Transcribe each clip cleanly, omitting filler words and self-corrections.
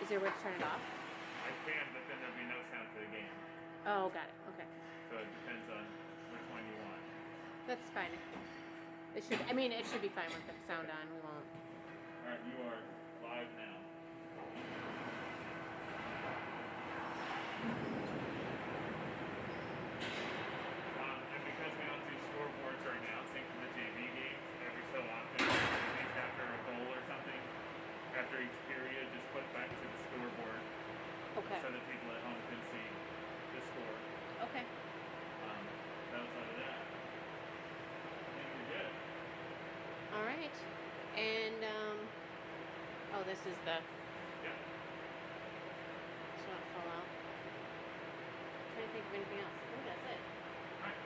Is there a way to turn it off? I can, but then there'll be no sound for the game. Oh, got it. Okay. So it depends on which one you want. That's fine. It should. I mean, it should be fine with the sound on. We won't. All right, you are live now. And because we don't do scoreboards or announcing for the JV games, every so often, I think after a goal or something, after each period, just put back to the scoreboard. Okay. So that people at home can see the score. Okay. Outside of that, I think you're good. All right. And oh, this is the. Yeah. It's not fall out. I'm trying to think of anything else. Oh, that's it. All right.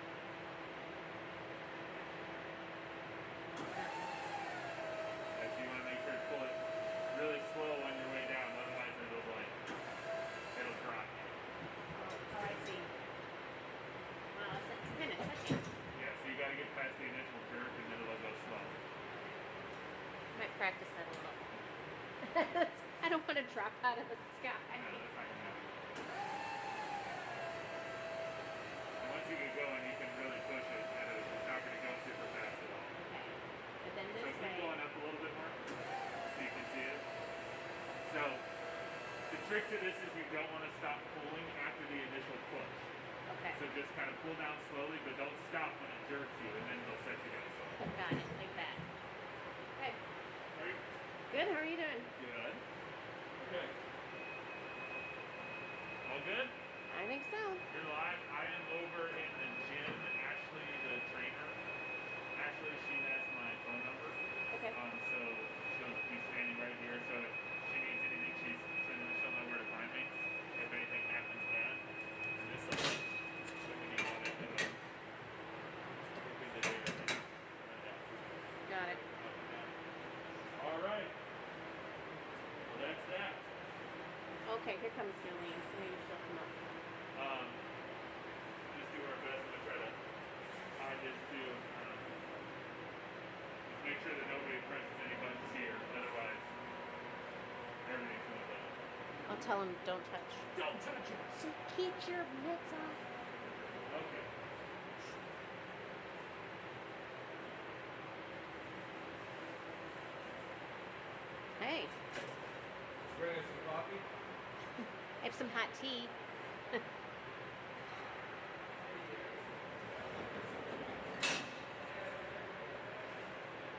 If you want to make sure to pull it really slow on your way down, otherwise it'll drop. Oh, I see. Wow, it's kind of touchy. Yeah, so you got to get past the initial jerk and then it'll go slow. Might practice that a little. I don't want to drop out of the sky. No, that's not going to happen. And once you get going, you can really push it, and it's not going to go super fast at all. Okay. But then So this keep way. going up a little bit more, so you can see it. So the trick to this is you don't want to stop pulling after the initial push. Okay. So just kind of pull down slowly, but don't stop when it jerks you, and then it'll set you down slowly. Got it, like that. Okay. All right. Good. How are you doing? Good. Okay. All good? I think so. You're live. I am over in the gym. Ashley, the trainer. Ashley, she has my phone number. Okay. So she'll be standing right here. So if she needs anything, she'll know where to find me. If anything happens bad, and this will so when you want it, we're good to do everything. Got it. All right. Well, that's that. Okay, here comes Jolene. So maybe she'll come up. Just do our best to try to hide this too. Just make sure that nobody presses any buttons here, otherwise everything's going to go. I'll tell him don't touch. Don't touch it! So keep your mitts off. Okay. Hey, Bring us some coffee. I have some hot tea.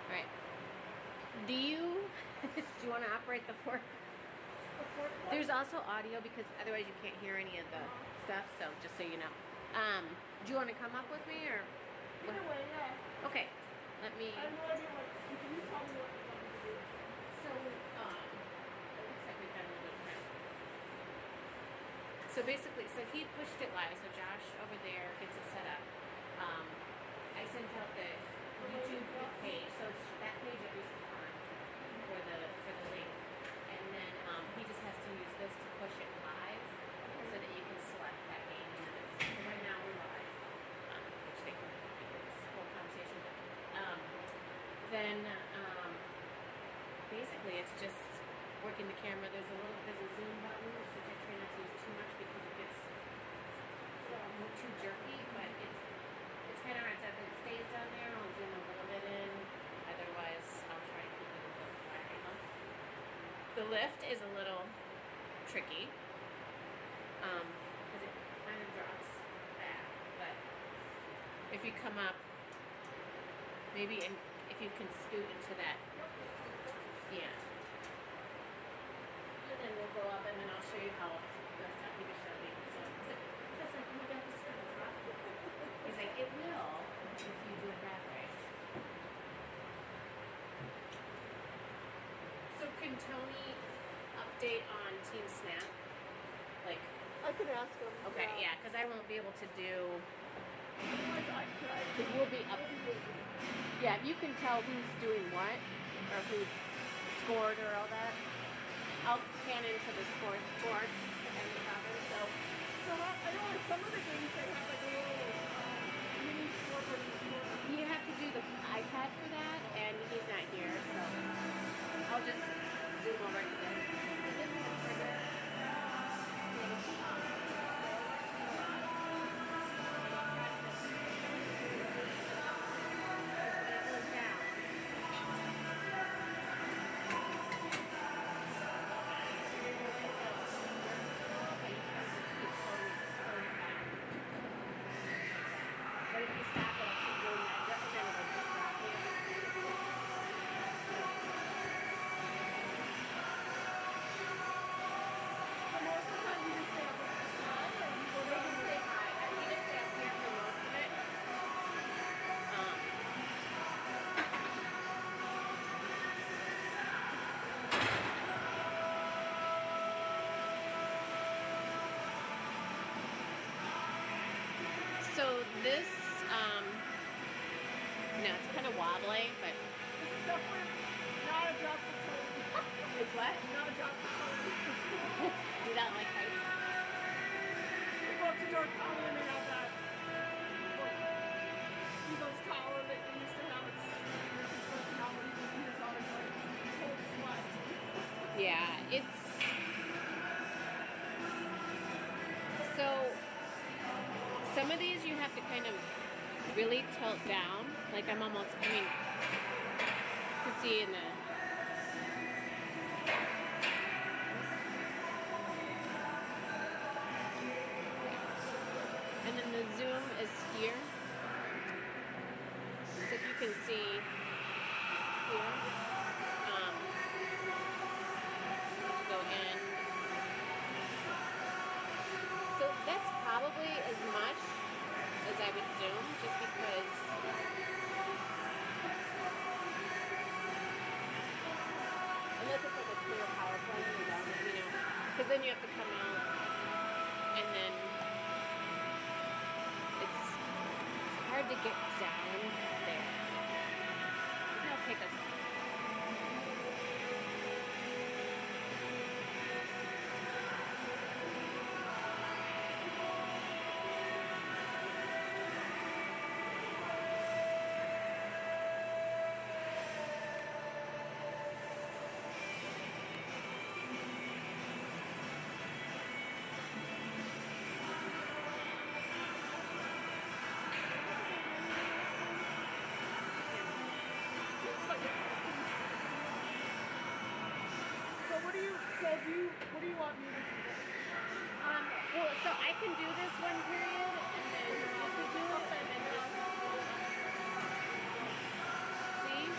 All right. Do you want to operate the fork? There's also audio because otherwise you can't hear any of the stuff. So just so you know. Do you want to come up with me or? Either way, yeah. Okay. Let me. I have no idea what. Can you tell me what you want me to do? So, it looks like we've got a little bit of time. So basically, so he pushed it live. So Josh over there gets it set up. I sent out the YouTube page. So it's that page at least for the link, and then he just has to use this to push it live, so that you can select that game. And then it's, so right now we're live, which they can do this whole conversation. Then basically it's just working the camera. There's a zoom button, which I try not to use too much because it gets too jerky, but it's kind of hard. So if it stays down there, I'll zoom a little bit in. Otherwise, I'll try to keep it a little flat. The lift is a little tricky because it kind of drops back. But if you come up, maybe if you can scoot into that, yeah. And then we'll go up, and then I'll show you how the stuff he was showing me. So it's like, oh my God, this is rough. He's like, it will if you do it that way. So can Tony update on Team Snap? Like, I could ask him. okay, yeah, because I won't be able to do. I could. Because we'll be up. Yeah, if you can tell who's doing what, or who scored or all that, I'll pan into the score board and the cover. So I know in some of the games they have like a little mini scoreboard in the corner. you have to do the iPad for that, and he's not here, so I'll just zoom over to this. So this is the trigger. this, no, it's kind of wobbly, but This is definitely not a job for children. it's what? Not a job for children. You don't like heights? We go up to North Holland and they have that like, Eagles Tower that they used to have. It's construction now, but even years on it's like cold sweat. Yeah, it's so some of these you have to kind of really tilt down. Like I'm almost, I mean, to see in the. And then the zoom is here. So if you can see here. Go in. So that's probably as much as I would zoom, just because unless it's like a clear PowerPoint, you know, because then you have to come out and then it's hard to get down there. It'll take us. What do you want me to do? Well, so I can do this one period, and then I'll do it, and then just see.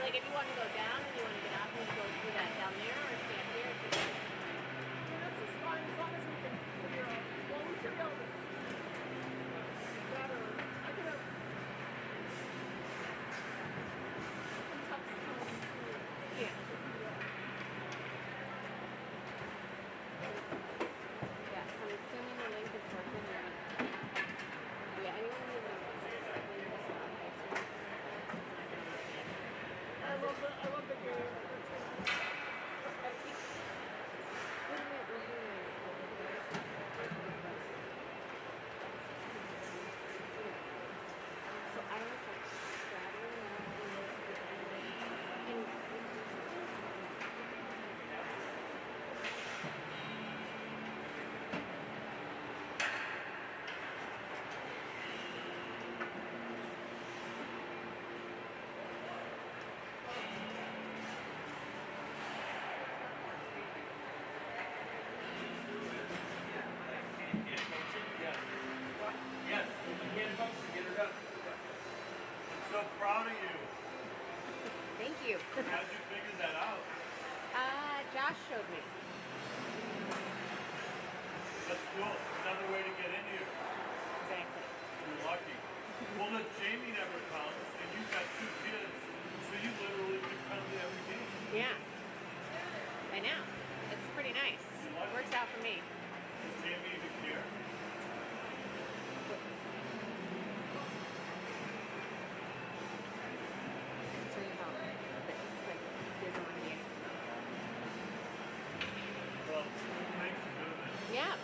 Like if you want to go down and you want to get up, you can go through that down there or stand here. That's just fine as long as we can figure out. Well, we should be able to. Better. I can have. Yeah. Yeah, so I'm assuming the link is working right. Yeah, anyone who's I love the game. So I was like straddling and Yes, hand function, get her done. I'm so proud of you. thank you. How'd you figure that out? Josh showed me. That's cool. Another way to get in here. Exactly. You're lucky. Well, look, Jamie never comes, and you've got 2 kids, so you literally could come to every game. Yeah. I know. It's pretty nice. It works out for me. Does Jamie even care? So you know, it's like there's one here. Well, thanks for doing that. Yeah.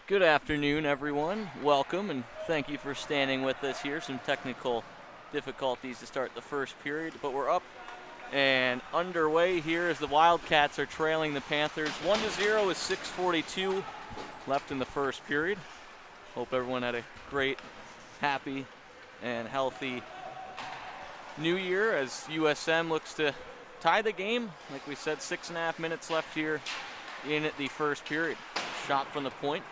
Good afternoon, everyone. Welcome, and thank you for standing with us here. Some technical difficulties to start the first period, but we're up and underway here as the Wildcats are trailing the Panthers 1-0 with 6:42 left in the first period. Hope everyone had a great, happy, and healthy New Year as USM looks to tie the game. Like we said, 6.5 minutes left here in the first period. Shot from the point.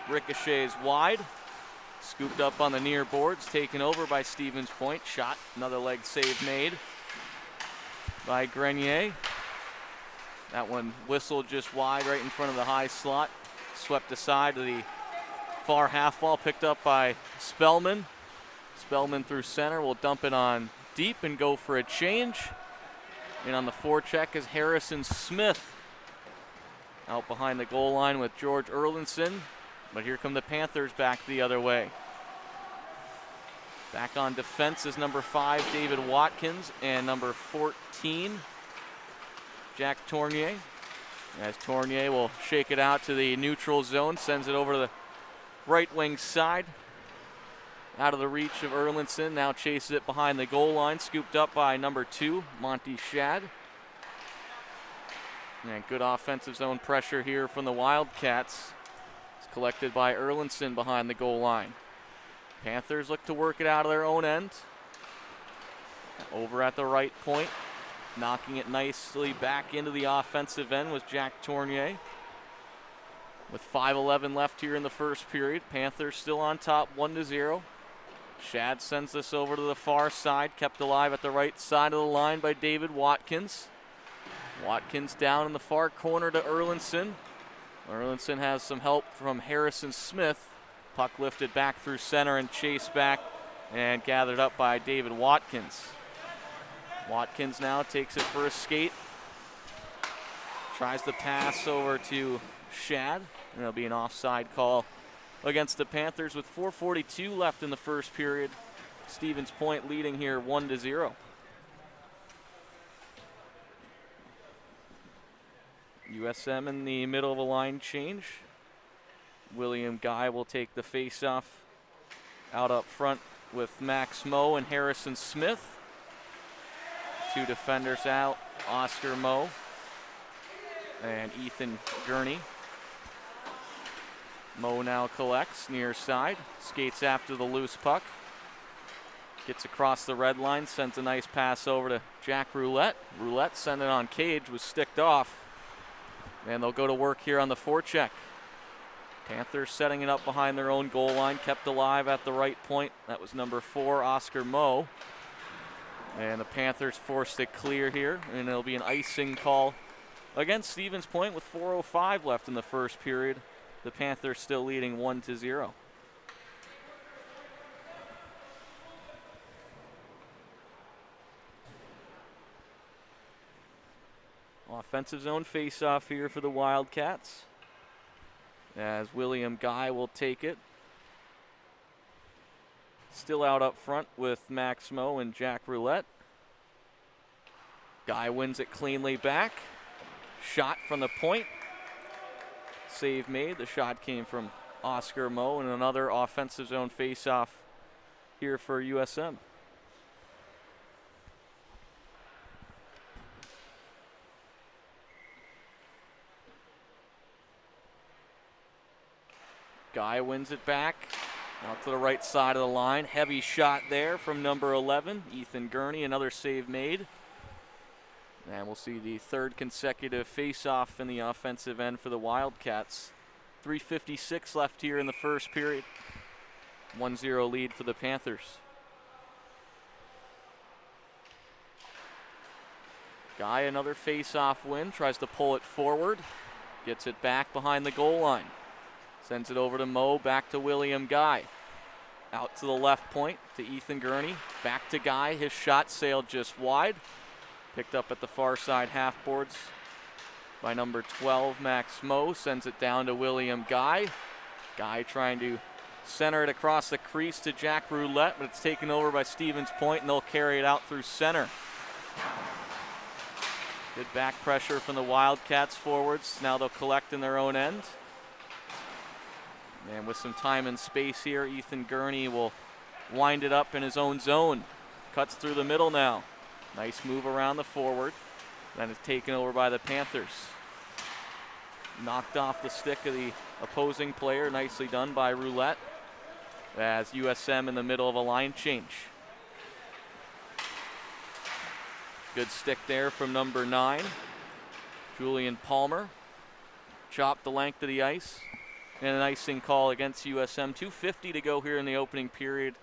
Ricochets wide, scooped up on the near boards, taken over by Stevens Point. Shot, another leg save made by Grenier. That one whistled just wide right in front of the high slot. Swept aside to the far half wall, picked up by Spellman. Spellman through center will dump it on deep and go for a change. And on the forecheck is Harrison Smith. Out behind the goal line with George Erlinson. But here come the Panthers back the other way. Back on defense is number 5, David Watkins, and number 14, Jack Tournier. As Tournier will shake it out to the neutral zone, sends it over to the right wing side. Out of the reach of Erlinson, now chases it behind the goal line, scooped up by number 2, Monty Shad. And good offensive zone pressure here from the Wildcats. Collected by Erlinson behind the goal line. Panthers look to work it out of their own end. Over at the right point, knocking it nicely back into the offensive end was Jack Tournier. With 5:11 left here in the first period, Panthers still on top 1-0. Shad sends this over to the far side, kept alive at the right side of the line by David Watkins. Watkins down in the far corner to Erlinson. Erlinson has some help from Harrison Smith. Puck lifted back through center and chased back and gathered up by David Watkins. Watkins now takes it for a skate. Tries to pass over to Shad, and it'll be an offside call against the Panthers with 4:42 left in the first period. Stevens Point leading here 1-0. USM in the middle of a line change. William Guy will take the face-off out up front with Max Moe and Harrison Smith. 2 defenders out, Oscar Moe and Ethan Gurney. Moe now collects near side, skates after the loose puck. Gets across the red line, sends a nice pass over to Jack Roulette. Roulette sent it on Cage, was sticked off. And they'll go to work here on the forecheck. Panthers setting it up behind their own goal line, kept alive at the right point. That was number 4, Oscar Moe. And the Panthers forced it clear here, and it'll be an icing call against Stevens Point with 4:05 left in the first period. The Panthers still leading 1-0. Offensive zone face-off here for the Wildcats, as William Guy will take it. Still out up front with Max Moe and Jack Roulette. Guy wins it cleanly back. Shot from the point. Save made. The shot came from Oscar Moe, and another offensive zone face-off here for USM. Guy wins it back out to the right side of the line. Heavy shot there from number 11, Ethan Gurney. Another save made. And we'll see the 3rd consecutive face-off in the offensive end for the Wildcats. 3:56 left here in the first period. 1-0 lead for the Panthers. Guy, another face-off win. Tries to pull it forward. Gets it back behind the goal line. Sends it over to Moe, back to William Guy. Out to the left point to Ethan Gurney. Back to Guy. His shot sailed just wide. Picked up at the far side half boards by number 12, Max Moe. Sends it down to William Guy. Guy trying to center it across the crease to Jack Roulette, but it's taken over by Stevens Point, and they'll carry it out through center. Good back pressure from the Wildcats forwards. Now they'll collect in their own end. And with some time and space here, Ethan Gurney will wind it up in his own zone. Cuts through the middle now. Nice move around the forward. Then it's taken over by the Panthers. Knocked off the stick of the opposing player. Nicely done by Roulette. As USM in the middle of a line change. Good stick there from number 9. Julian Palmer. Chopped the length of the ice. And an icing call against USM. 2:50 to go here in the opening period.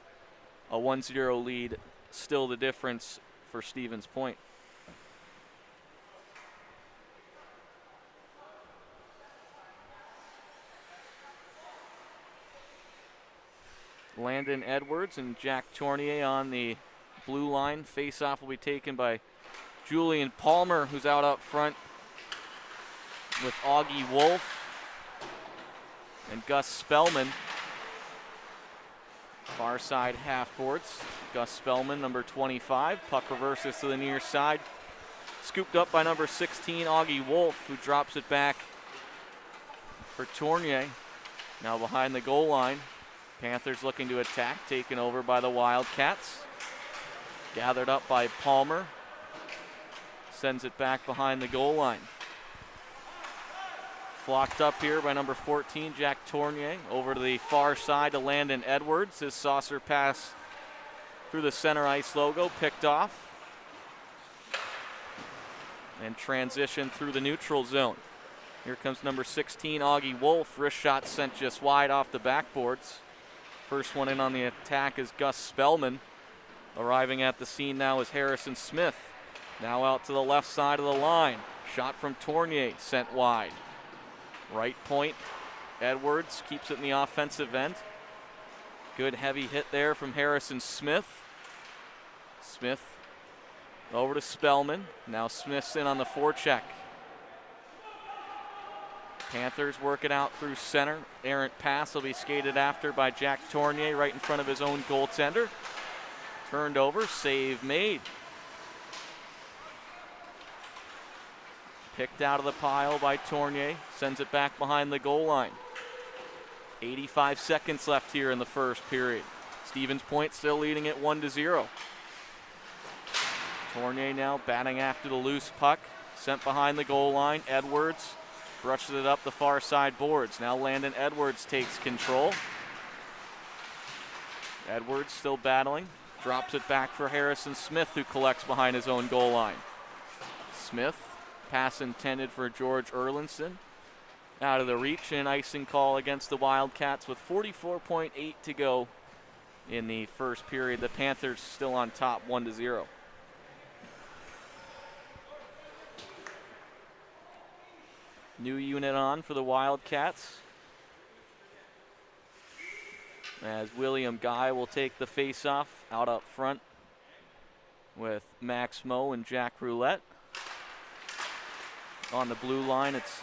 A 1-0 lead. Still the difference for Stevens Point. Landon Edwards and Jack Tournier on the blue line. Face-off will be taken by Julian Palmer, who's out up front with Augie Wolf and Gus Spellman. Far side half boards. Gus Spellman, number 25. Puck reverses to the near side. Scooped up by number 16, Augie Wolf, who drops it back for Tournier. Now behind the goal line. Panthers looking to attack, taken over by the Wildcats. Gathered up by Palmer. Sends it back behind the goal line. Flocked up here by number 14, Jack Tournier. Over to the far side to Landon Edwards. His saucer pass through the center ice logo, picked off. And transition through the neutral zone. Here comes number 16, Augie Wolf. Wrist shot sent just wide off the backboards. First one in on the attack is Gus Spellman. Arriving at the scene now is Harrison Smith. Now out to the left side of the line. Shot from Tournier, sent wide. Right point, Edwards keeps it in the offensive end. Good heavy hit there from Harrison Smith. Smith over to Spellman. Now Smith's in on the forecheck. Panthers work it out through center. Errant pass will be skated after by Jack Tournier right in front of his own goaltender. Turned over, save made. Picked out of the pile by Tournier. Sends it back behind the goal line. 85 seconds left here in the first period. Stevens Point still leading it 1-0. Tournier now batting after the loose puck. Sent behind the goal line. Edwards brushes it up the far side boards. Now Landon Edwards takes control. Edwards still battling. Drops it back for Harrison Smith, who collects behind his own goal line. Smith, pass intended for George Erlinson. Out of the reach, and an icing call against the Wildcats with 44.8 to go in the first period. The Panthers still on top 1-0. New unit on for the Wildcats. As William Guy will take the face-off out up front with Max Moe and Jack Roulette. On the blue line, it's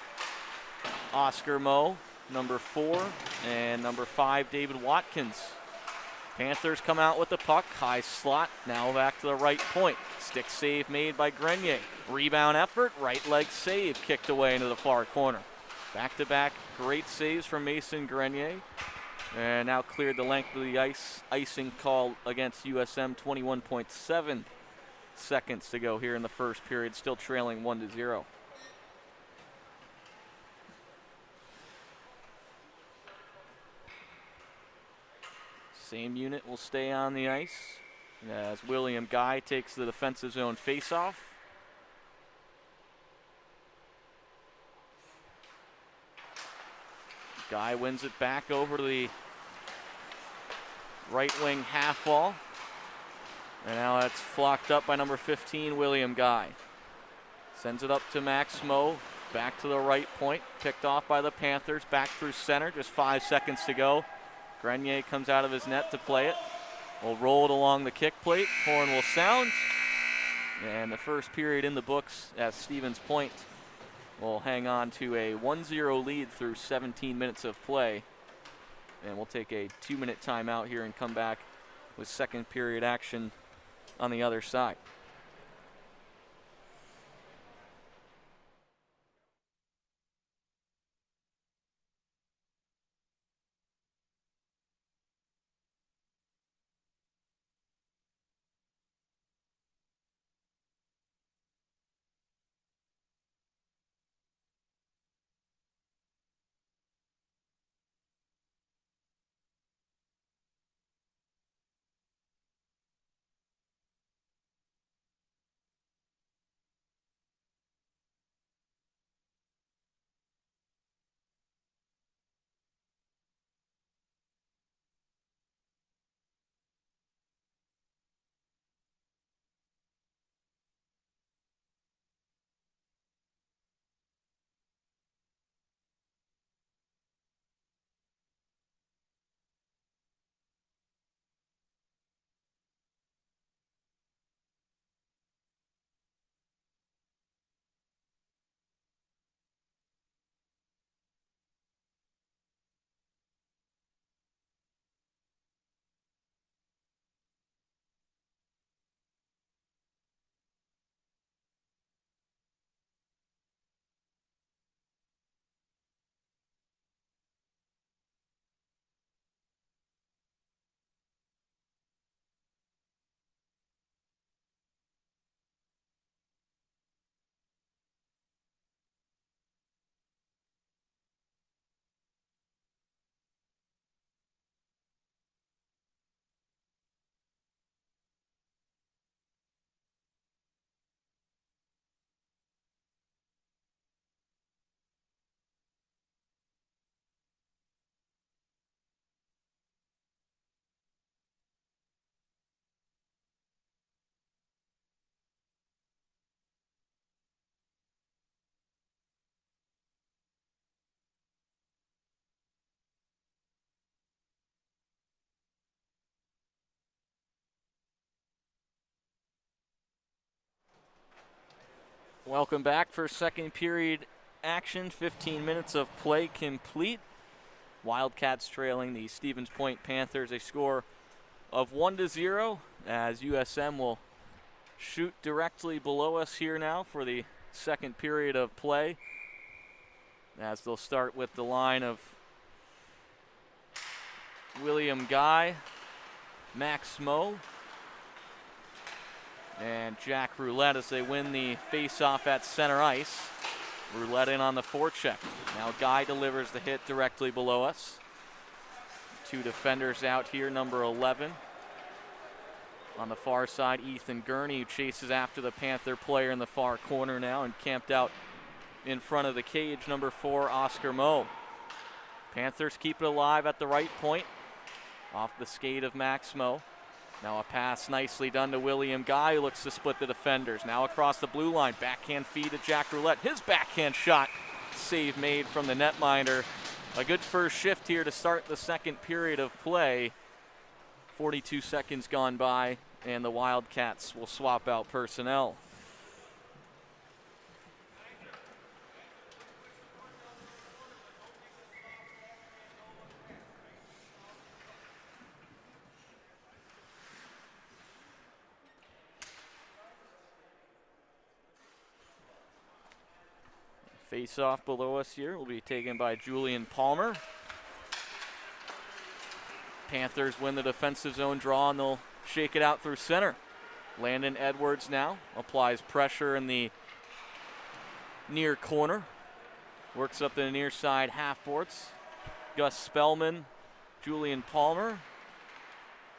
Oscar Moe, number 4, and number 5, David Watkins. Panthers come out with the puck, high slot, now back to the right point. Stick save made by Grenier. Rebound effort, right leg save, kicked away into the far corner. Back-to-back great saves from Mason Grenier. And now cleared the length of the ice. Icing call against USM, 21.7 seconds to go here in the first period, still trailing 1-0. Same unit will stay on the ice as William Guy takes the defensive zone faceoff. Guy wins it back over to the right wing half wall. And now that's flocked up by number 15, William Guy. Sends it up to Max Moe, back to the right point, picked off by the Panthers, back through center, just 5 seconds to go. Grenier comes out of his net to play it. We'll roll it along the kick plate. Horn will sound. And the first period in the books as Stevens Point will hang on to a 1-0 lead through 17 minutes of play. And we'll take a 2-minute timeout here and come back with second period action on the other side. Welcome back for second period action. 15 minutes of play complete. Wildcats trailing the Stevens Point Panthers a score of 1-0 as USM will shoot directly below us here now for the second period of play, as they'll start with the line of William Guy, Max Moe, and Jack Roulette as they win the face-off at center ice. Roulette in on the forecheck. Now Guy delivers the hit directly below us. Two defenders out here, number 11. On the far side, Ethan Gurney, who chases after the Panther player in the far corner now and camped out in front of the cage, number 4, Oscar Moe. Panthers keep it alive at the right point, off the skate of Max Moe. Now a pass nicely done to William Guy, who looks to split the defenders. Now across the blue line, backhand feed to Jack Roulette. His backhand shot, save made from the netminder. A good first shift here to start the second period of play. 42 seconds gone by, and the Wildcats will swap out personnel. Face-off below us here will be taken by Julian Palmer. Panthers win the defensive zone draw, and they'll shake it out through center. Landon Edwards now applies pressure in the near corner. Works up the near side half boards. Gus Spellman, Julian Palmer,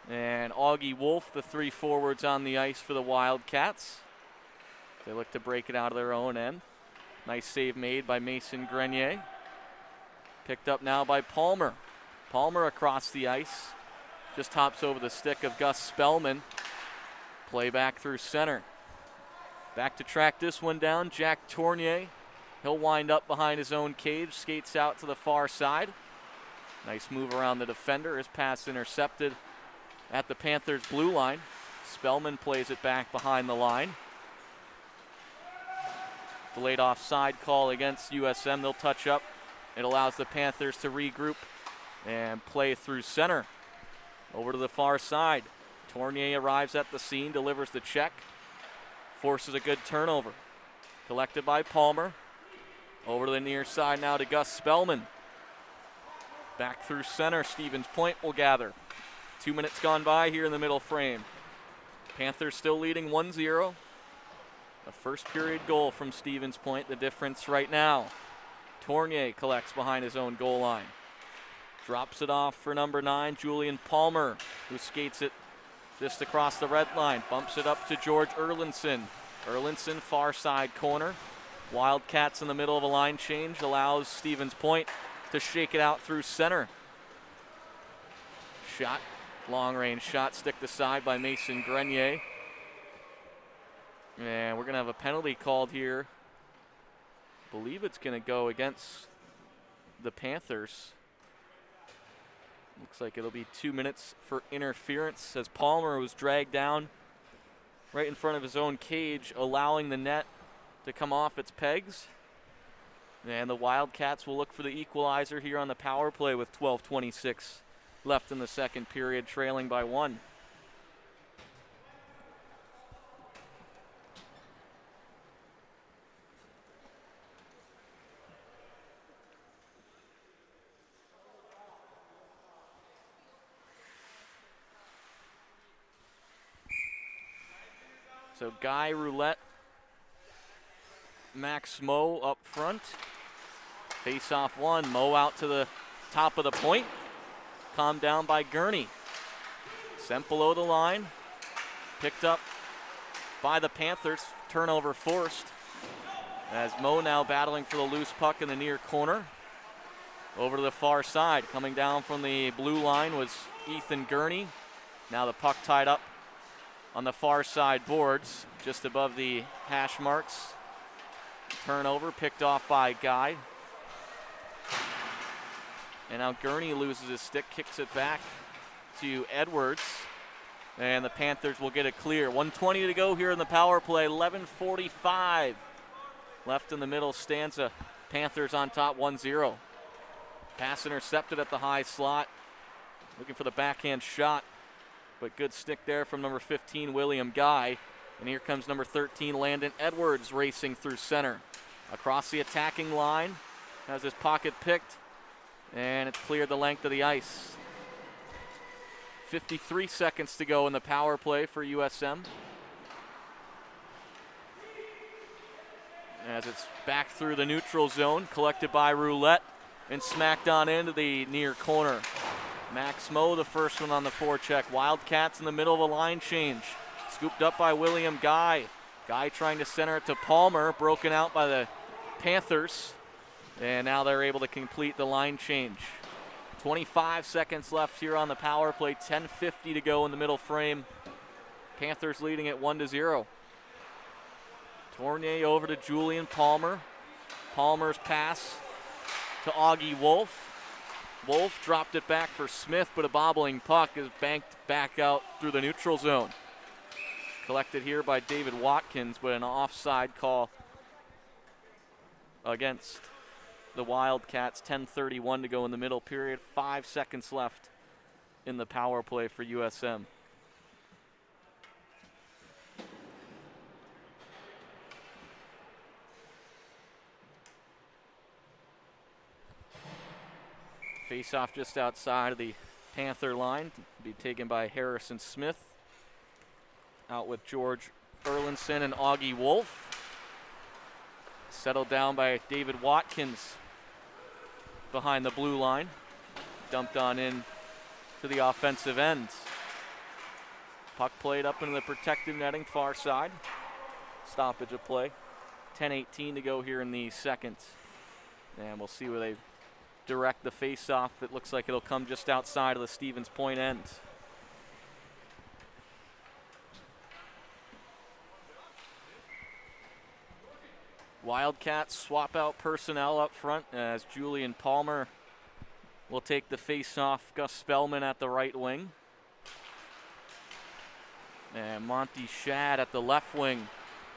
and Augie Wolf, the three forwards on the ice for the Wildcats. They look to break it out of their own end. Nice save made by Mason Grenier. Picked up now by Palmer. Palmer across the ice. Just hops over the stick of Gus Spellman. Play back through center. Back to track this one down, Jack Tournier. He'll wind up behind his own cage, skates out to the far side. Nice move around the defender. His pass intercepted at the Panthers' blue line. Spellman plays it back behind the line. Delayed offside call against USM. They'll touch up. It allows the Panthers to regroup and play through center. Over to the far side. Tournier arrives at the scene, delivers the check. Forces a good turnover. Collected by Palmer. Over to the near side now to Gus Spellman. Back through center, Stevens Point will gather. 2 minutes gone by here in the middle frame. Panthers still leading 1-0. A first period goal from Stevens Point, the difference right now. Tournier collects behind his own goal line. Drops it off for number 9, Julian Palmer, who skates it just across the red line. Bumps it up to George Erlinson. Erlinson, far side corner. Wildcats in the middle of a line change allows Stevens Point to shake it out through center. Shot, long range shot, stick to side by Mason Grenier. And we're going to have a penalty called here. I believe it's going to go against the Panthers. Looks like it'll be 2 minutes for interference as Palmer was dragged down right in front of his own cage, allowing the net to come off its pegs. And the Wildcats will look for the equalizer here on the power play with 12:26 left in the second period, trailing by 1. So Guy, Roulette, Max Moe up front. Face off one, Moe out to the top of the point. Calmed down by Gurney. Sent below the line. Picked up by the Panthers. Turnover forced. As Moe now battling for the loose puck in the near corner. Over to the far side. Coming down from the blue line was Ethan Gurney. Now the puck tied up on the far side boards, just above the hash marks. Turnover picked off by Guy. And now Gurney loses his stick, kicks it back to Edwards. And the Panthers will get it clear. 1:20 to go here in the power play. 11:45 left in the middle stanza. Panthers on top 1-0. Pass intercepted at the high slot. Looking for the backhand shot, but good stick there from number 15, William Guy. And here comes number 13, Landon Edwards, racing through center. Across the attacking line, has his pocket picked, and it's cleared the length of the ice. 53 seconds to go in the power play for USM. As it's back through the neutral zone, collected by Roulette, and smacked on into the near corner. Max Moe, the first one on the forecheck. Wildcats in the middle of a line change. Scooped up by William Guy. Guy trying to center it to Palmer, broken out by the Panthers. And now they're able to complete the line change. 25 seconds left here on the power play. 10:50 to go in the middle frame. Panthers leading at 1-0. Tournier over to Julian Palmer. Palmer's pass to Augie Wolf. Wolf dropped it back for Smith, but a bobbling puck is banked back out through the neutral zone. Collected here by David Watkins, but an offside call against the Wildcats. 10:31 to go in the middle period. 5 seconds left in the power play for USM. Face-off just outside of the Panther line to be taken by Harrison Smith. Out with George Erlinson and Augie Wolf. Settled down by David Watkins behind the blue line. Dumped on in to the offensive end. Puck played up into the protective netting far side. Stoppage of play. 10:18 to go here in the second. And we'll see where they direct the face-off. It looks like it'll come just outside of the Stevens Point end. Wildcats swap out personnel up front as Julian Palmer will take the face-off. Gus Spellman at the right wing. And Monty Shad at the left wing.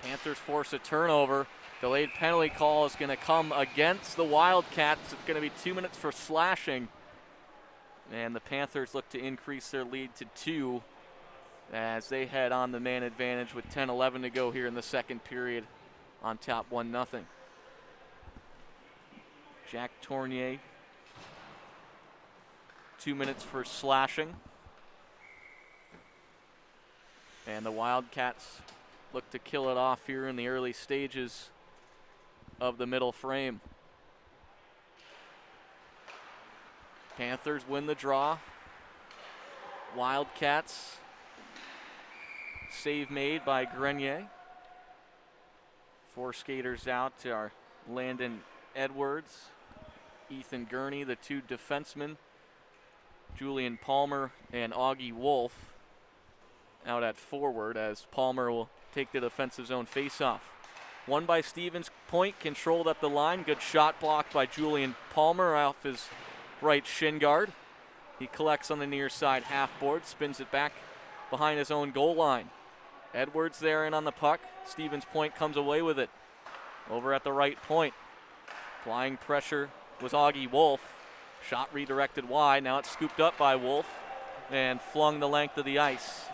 Panthers force a turnover. Delayed penalty call is going to come against the Wildcats. It's going to be 2 minutes for slashing. And the Panthers look to increase their lead to 2 as they head on the man advantage with 10:11 to go here in the second period, on top 1-0. Jack Tournier, 2 minutes for slashing. And the Wildcats look to kill it off here in the early stages of the middle frame. Panthers win the draw. Wildcats, save made by Grenier. 4 skaters out to our Landon Edwards, Ethan Gurney, the 2 defensemen, Julian Palmer and Augie Wolf out at forward as Palmer will take the defensive zone face-off. Won by Stevens Point, controlled at the line. Good shot blocked by Julian Palmer off his right shin guard. He collects on the near side half board, spins it back behind his own goal line. Edwards there in on the puck. Stevens Point comes away with it. Over at the right point. Applying pressure was Augie Wolf. Shot redirected wide. Now it's scooped up by Wolf and flung the length of the ice.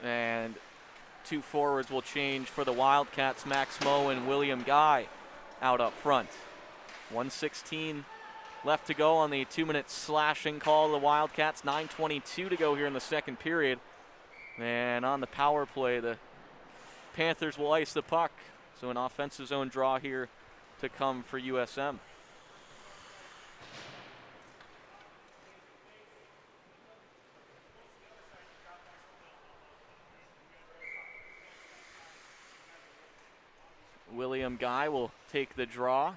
And 2 forwards will change for the Wildcats. Max Moe and William Guy out up front. 1:16 left to go on the 2-minute slashing call of the Wildcats. 9:22 to go here in the second period. And on the power play, the Panthers will ice the puck. So an offensive zone draw here to come for USM. William Guy will take the draw.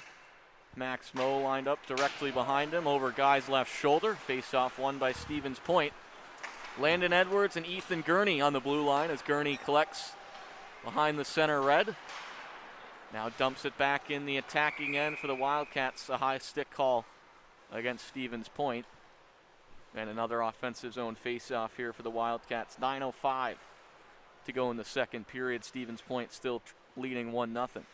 Max Moe lined up directly behind him over Guy's left shoulder. Face-off won by Stevens Point. Landon Edwards and Ethan Gurney on the blue line as Gurney collects behind the center red. Now dumps it back in the attacking end for the Wildcats. A high stick call against Stevens Point. And another offensive zone face-off here for the Wildcats. 9:05 to go in the second period. Stevens Point still leading 1-0.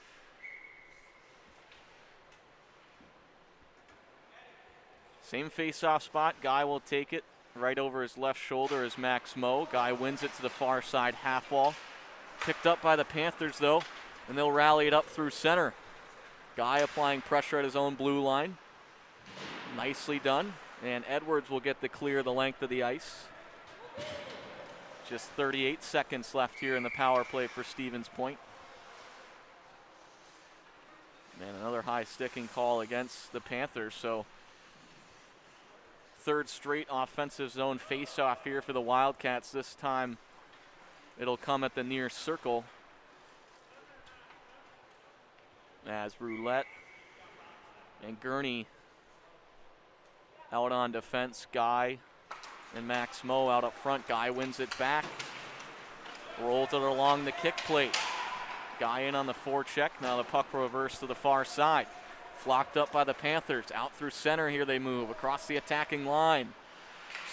Same face-off spot. Guy will take it right over his left shoulder as Max Moe. Guy wins it to the far side half wall. Picked up by the Panthers, though, and they'll rally it up through center. Guy applying pressure at his own blue line. Nicely done. And Edwards will get the clear the length of the ice. Just 38 seconds left here in the power play for Stevens Point. And another high sticking call against the Panthers. So third straight offensive zone face-off here for the Wildcats. This time it'll come at the near circle as Roulette and Gurney out on defense. Guy and Max Moe out up front. Guy wins it back. Rolls it along the kick plate. Guy in on the forecheck. Now the puck reversed to the far side. Flocked up by the Panthers. Out through center here they move. Across the attacking line.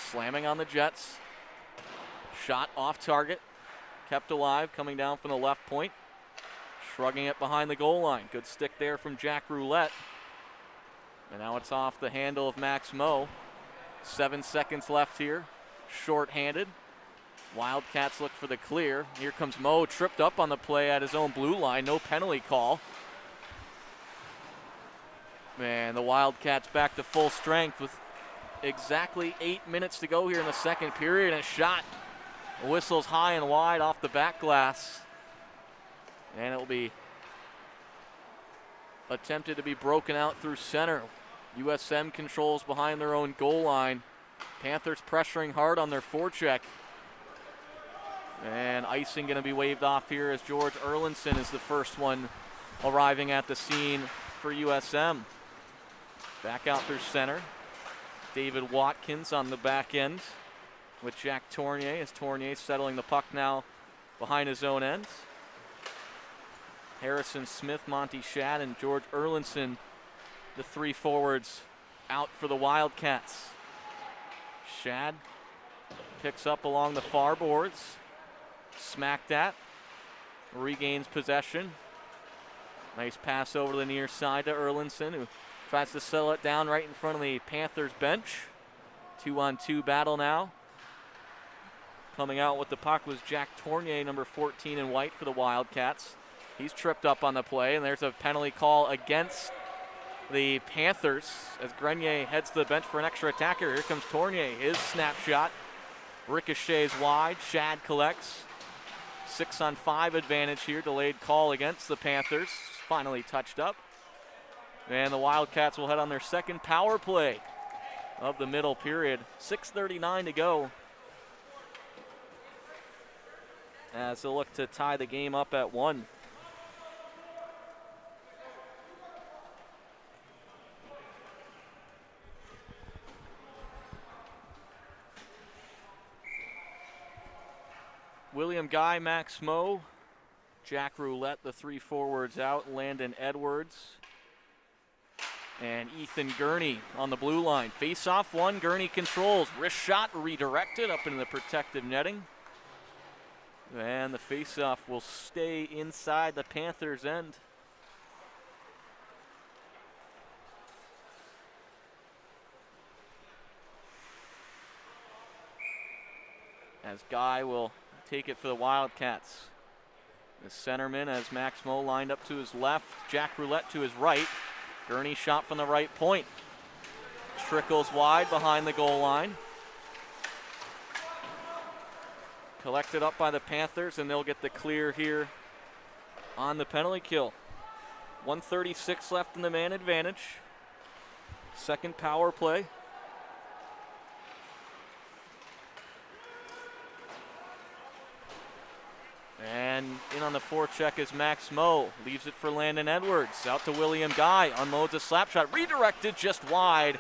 Slamming on the Jets. Shot off target. Kept alive coming down from the left point. Shrugging it behind the goal line. Good stick there from Jack Roulette. And now it's off the handle of Max Moe. 7 seconds left here. Short-handed. Wildcats look for the clear. Here comes Moe, tripped up on the play at his own blue line. No penalty call. Man, the Wildcats back to full strength with exactly 8 minutes to go here in the second period. And a shot. The whistle's high and wide off the back glass. And it will be attempted to be broken out through center. USM controls behind their own goal line. Panthers pressuring hard on their forecheck. And icing going to be waved off here as George Erlinson is the first one arriving at the scene for USM. Back out through center. David Watkins on the back end with Jack Tournier, as Tournier settling the puck now behind his own end. Harrison Smith, Monty Shad, and George Erlinson, the three forwards out for the Wildcats. Shad picks up along the far boards. Smacked at. Regains possession. Nice pass over to the near side to Erlinson, who tries to settle it down right in front of the Panthers bench. 2-on-2 battle now. Coming out with the puck was Jack Tournier, number 14 in white for the Wildcats. He's tripped up on the play, and there's a penalty call against the Panthers as Grenier heads to the bench for an extra attacker. Here comes Tournier, his snapshot. Ricochets wide, Shad collects. 6-on-5 advantage here, delayed call against the Panthers. Finally touched up. And the Wildcats will head on their second power play of the middle period. 6:39 to go as they'll look to tie the game up at 1. William Guy, Max Moe, Jack Roulette, the three forwards out. Landon Edwards and Ethan Gurney on the blue line. Face-off one, Gurney controls. Wrist shot redirected up into the protective netting. And the face-off will stay inside the Panthers' end. As Guy will take it for the Wildcats. The centerman as Max Moe lined up to his left, Jack Roulette to his right. Gurney shot from the right point. Trickles wide behind the goal line. Collected up by the Panthers, and they'll get the clear here on the penalty kill. 1:36 left in the man advantage. Second power play. And in on the forecheck is Max Moe. Leaves it for Landon Edwards. Out to William Guy. Unloads a slap shot. Redirected just wide.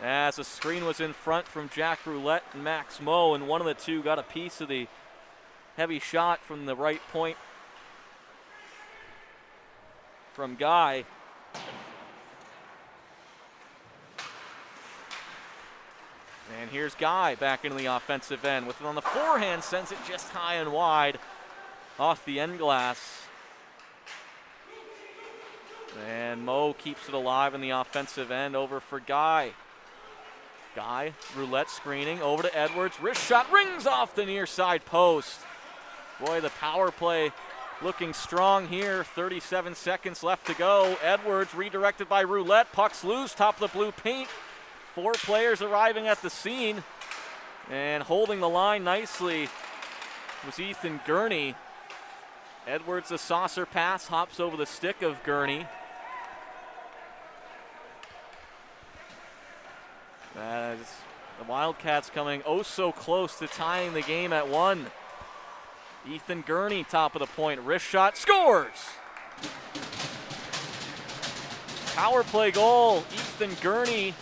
As the screen was in front from Jack Roulette and Max Moe. And one of the two got a piece of the heavy shot from the right point from Guy. And here's Guy back into the offensive end. With it on the forehand, sends it just high and wide. Off the end glass. And Moe keeps it alive in the offensive end over for Guy. Guy, roulette screening, over to Edwards. Wrist shot rings off the near side post. Boy, the power play looking strong here. 37 seconds left to go. Edwards redirected by Roulette. Puck's loose, top of the blue paint. 4 players arriving at the scene. And holding the line nicely was Ethan Gurney. Edwards, the saucer pass, hops over the stick of Gurney. As the Wildcats coming oh so close to tying the game at 1. Ethan Gurney, top of the point, wrist shot, scores! Power play goal, Ethan Gurney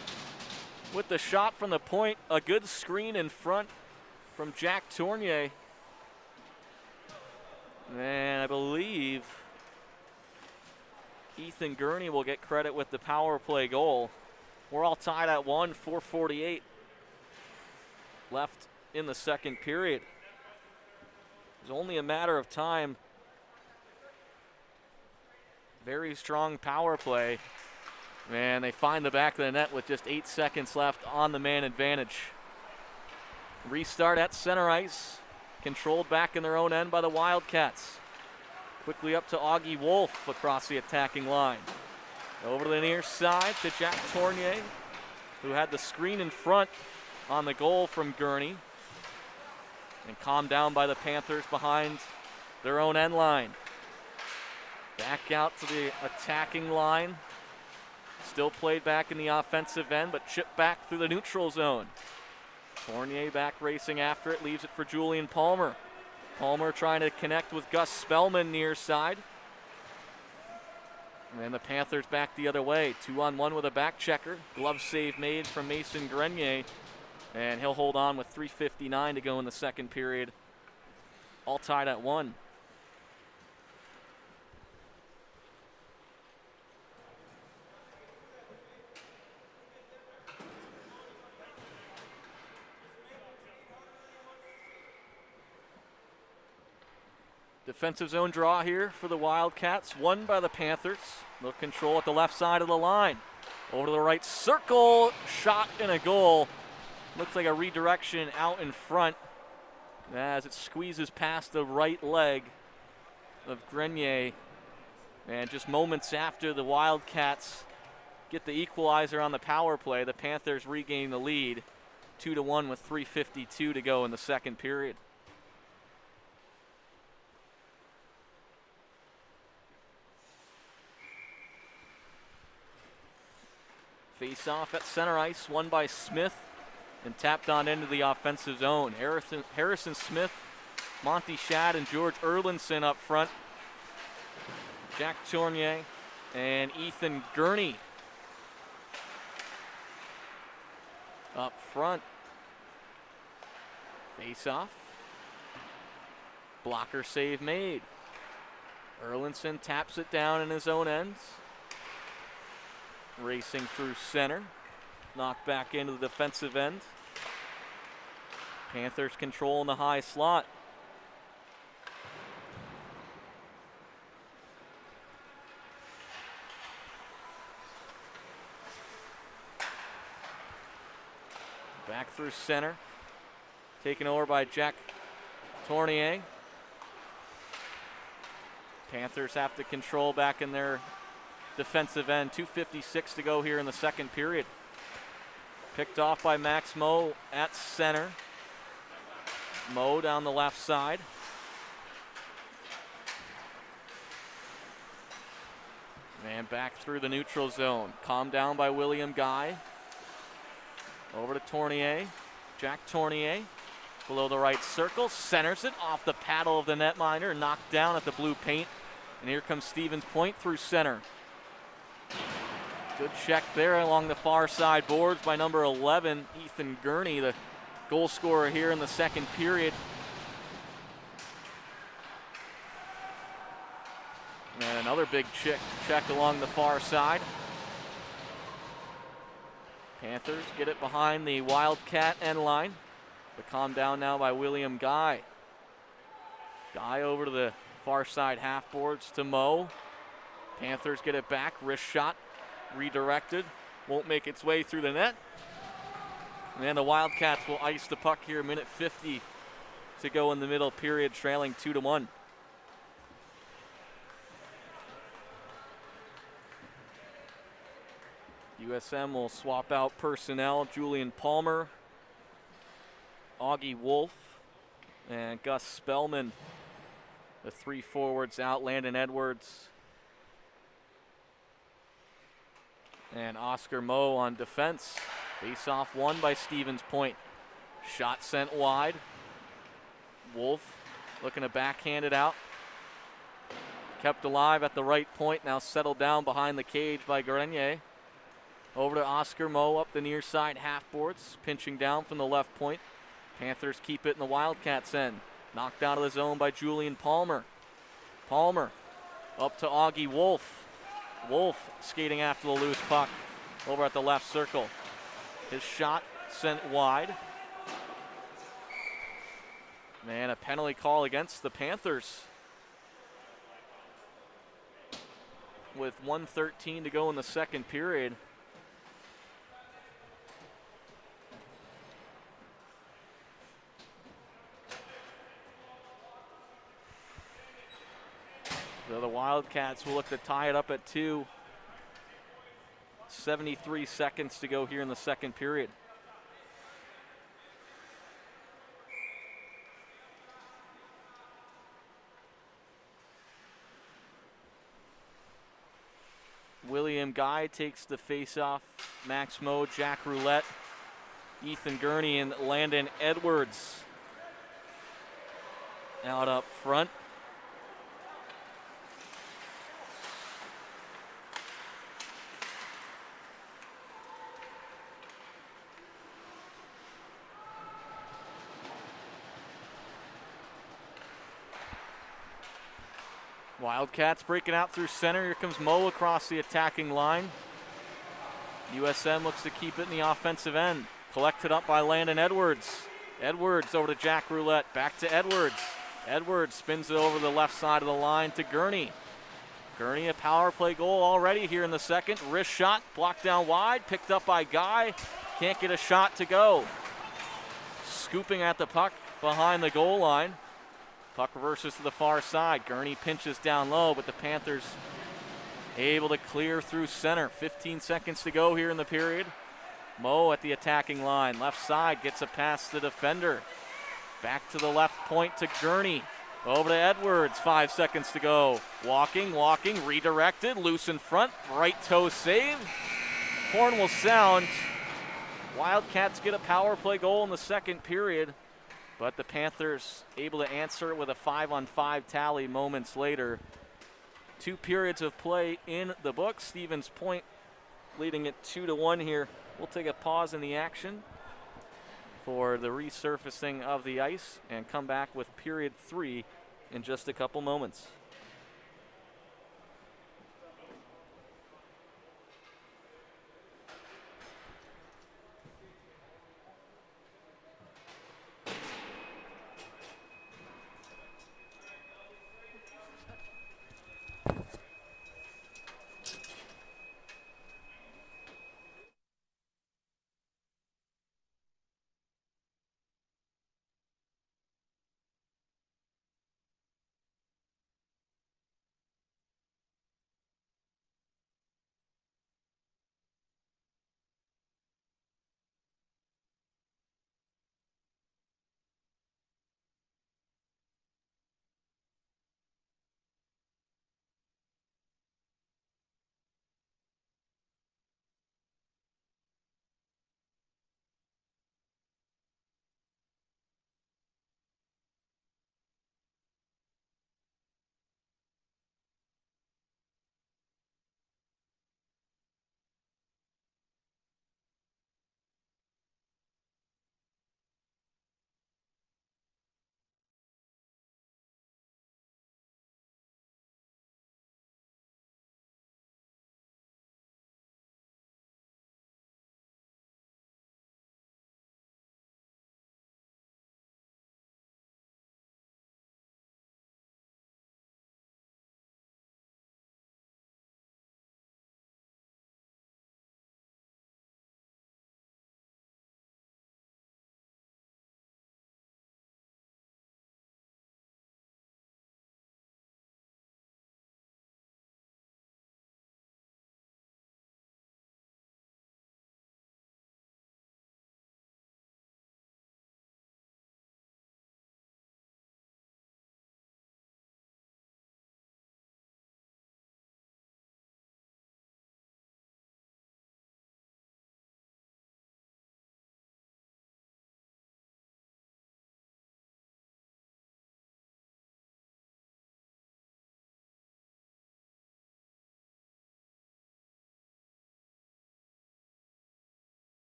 with the shot from the point. A good screen in front from Jack Tournier. And I believe Ethan Gurney will get credit with the power play goal. We're all tied at 1, 4:48 left in the second period. It's only a matter of time. Very strong power play. And they find the back of the net with just 8 seconds left on the man advantage. Restart at center ice. Controlled back in their own end by the Wildcats. Quickly up to Augie Wolf across the attacking line. Over to the near side to Jack Tournier, who had the screen in front on the goal from Gurney. And calmed down by the Panthers behind their own end line. Back out to the attacking line. Still played back in the offensive end, but chipped back through the neutral zone. Tournier back racing after it, leaves it for Julian Palmer. Palmer trying to connect with Gus Spellman near side. And the Panthers back the other way. 2-on-1 with a back checker. Glove save made from Mason Grenier. And he'll hold on with 3:59 to go in the second period. All tied at 1. Defensive zone draw here for the Wildcats, won by the Panthers. They'll control at the left side of the line. Over to the right circle, shot and a goal. Looks like a redirection out in front as it squeezes past the right leg of Grenier. And just moments after the Wildcats get the equalizer on the power play, the Panthers regain the lead, 2-1 with 3:52 to go in the second period. Face off at center ice, won by Smith and tapped on into the offensive zone. Harrison Smith, Monty Shad, and George Erlinson up front. Jack Tournier and Ethan Gurney up front. Face off. Blocker save made. Erlinson taps it down in his own ends. Racing through center. Knocked back into the defensive end. Panthers control in the high slot. Back through center. Taken over by Jack Tournier. Panthers have to control back in their defensive end. 2:56 to go here in the second period. Picked off by Max Moe at center. Moe down the left side. And back through the neutral zone. Calmed down by William Guy. Over to Tournier. Jack Tournier below the right circle. Centers it off the paddle of the netminder. Knocked down at the blue paint. And here comes Stevens Point through center. Good check there along the far side boards by number 11, Ethan Gurney, the goal scorer here in the second period. And another big check along the far side. Panthers get it behind the Wildcat end line. But calmed down now by William Guy. Guy over to the far side half boards to Moe. Panthers get it back, wrist shot. Redirected, won't make its way through the net. And the Wildcats will ice the puck here, minute 50 to go in the middle period, trailing 2-1. USM will swap out personnel. Julian Palmer, Augie Wolf, and Gus Spellman. The three forwards out, Landon Edwards and Oscar Moe on defense. Face-off won by Stevens Point. Shot sent wide. Wolf looking to backhand it out. Kept alive at the right point, now settled down behind the cage by Grenier. Over to Oscar Moe up the near side half boards, pinching down from the left point. Panthers keep it in the Wildcats' end. Knocked out of the zone by Julian Palmer. Palmer up to Augie Wolf. Wolf skating after the loose puck over at the left circle. His shot sent wide. And a penalty call against the Panthers. With 1:13 to go in the second period. So the Wildcats will look to tie it up at 2. 73 seconds to go here in the second period. William Guy takes the face-off. Max Moe, Jack Roulette, Ethan Gurney, and Landon Edwards out up front. Wildcats breaking out through center. Here comes Moe across the attacking line. USM looks to keep it in the offensive end. Collected up by Landon Edwards. Edwards over to Jack Roulette. Back to Edwards. Edwards spins it over the left side of the line to Gurney. Gurney, a power play goal already here in the second. Wrist shot, blocked down wide, picked up by Guy. Can't get a shot to go. Scooping at the puck behind the goal line. Puck reverses to the far side. Gurney pinches down low, but the Panthers able to clear through center. 15 seconds to go here in the period. Moe at the attacking line. Left side gets a pass to the defender. Back to the left point to Gurney. Over to Edwards. 5 seconds to go. Walking, redirected. Loose in front. Right toe save. Horn will sound. Wildcats get a power play goal in the second period. But the Panthers able to answer it with a 5-on-5 tally moments later. 2 periods of play in the books. Stevens Point leading it 2-1 here. We'll take a pause in the action for the resurfacing of the ice and come back with period 3 in just a couple moments.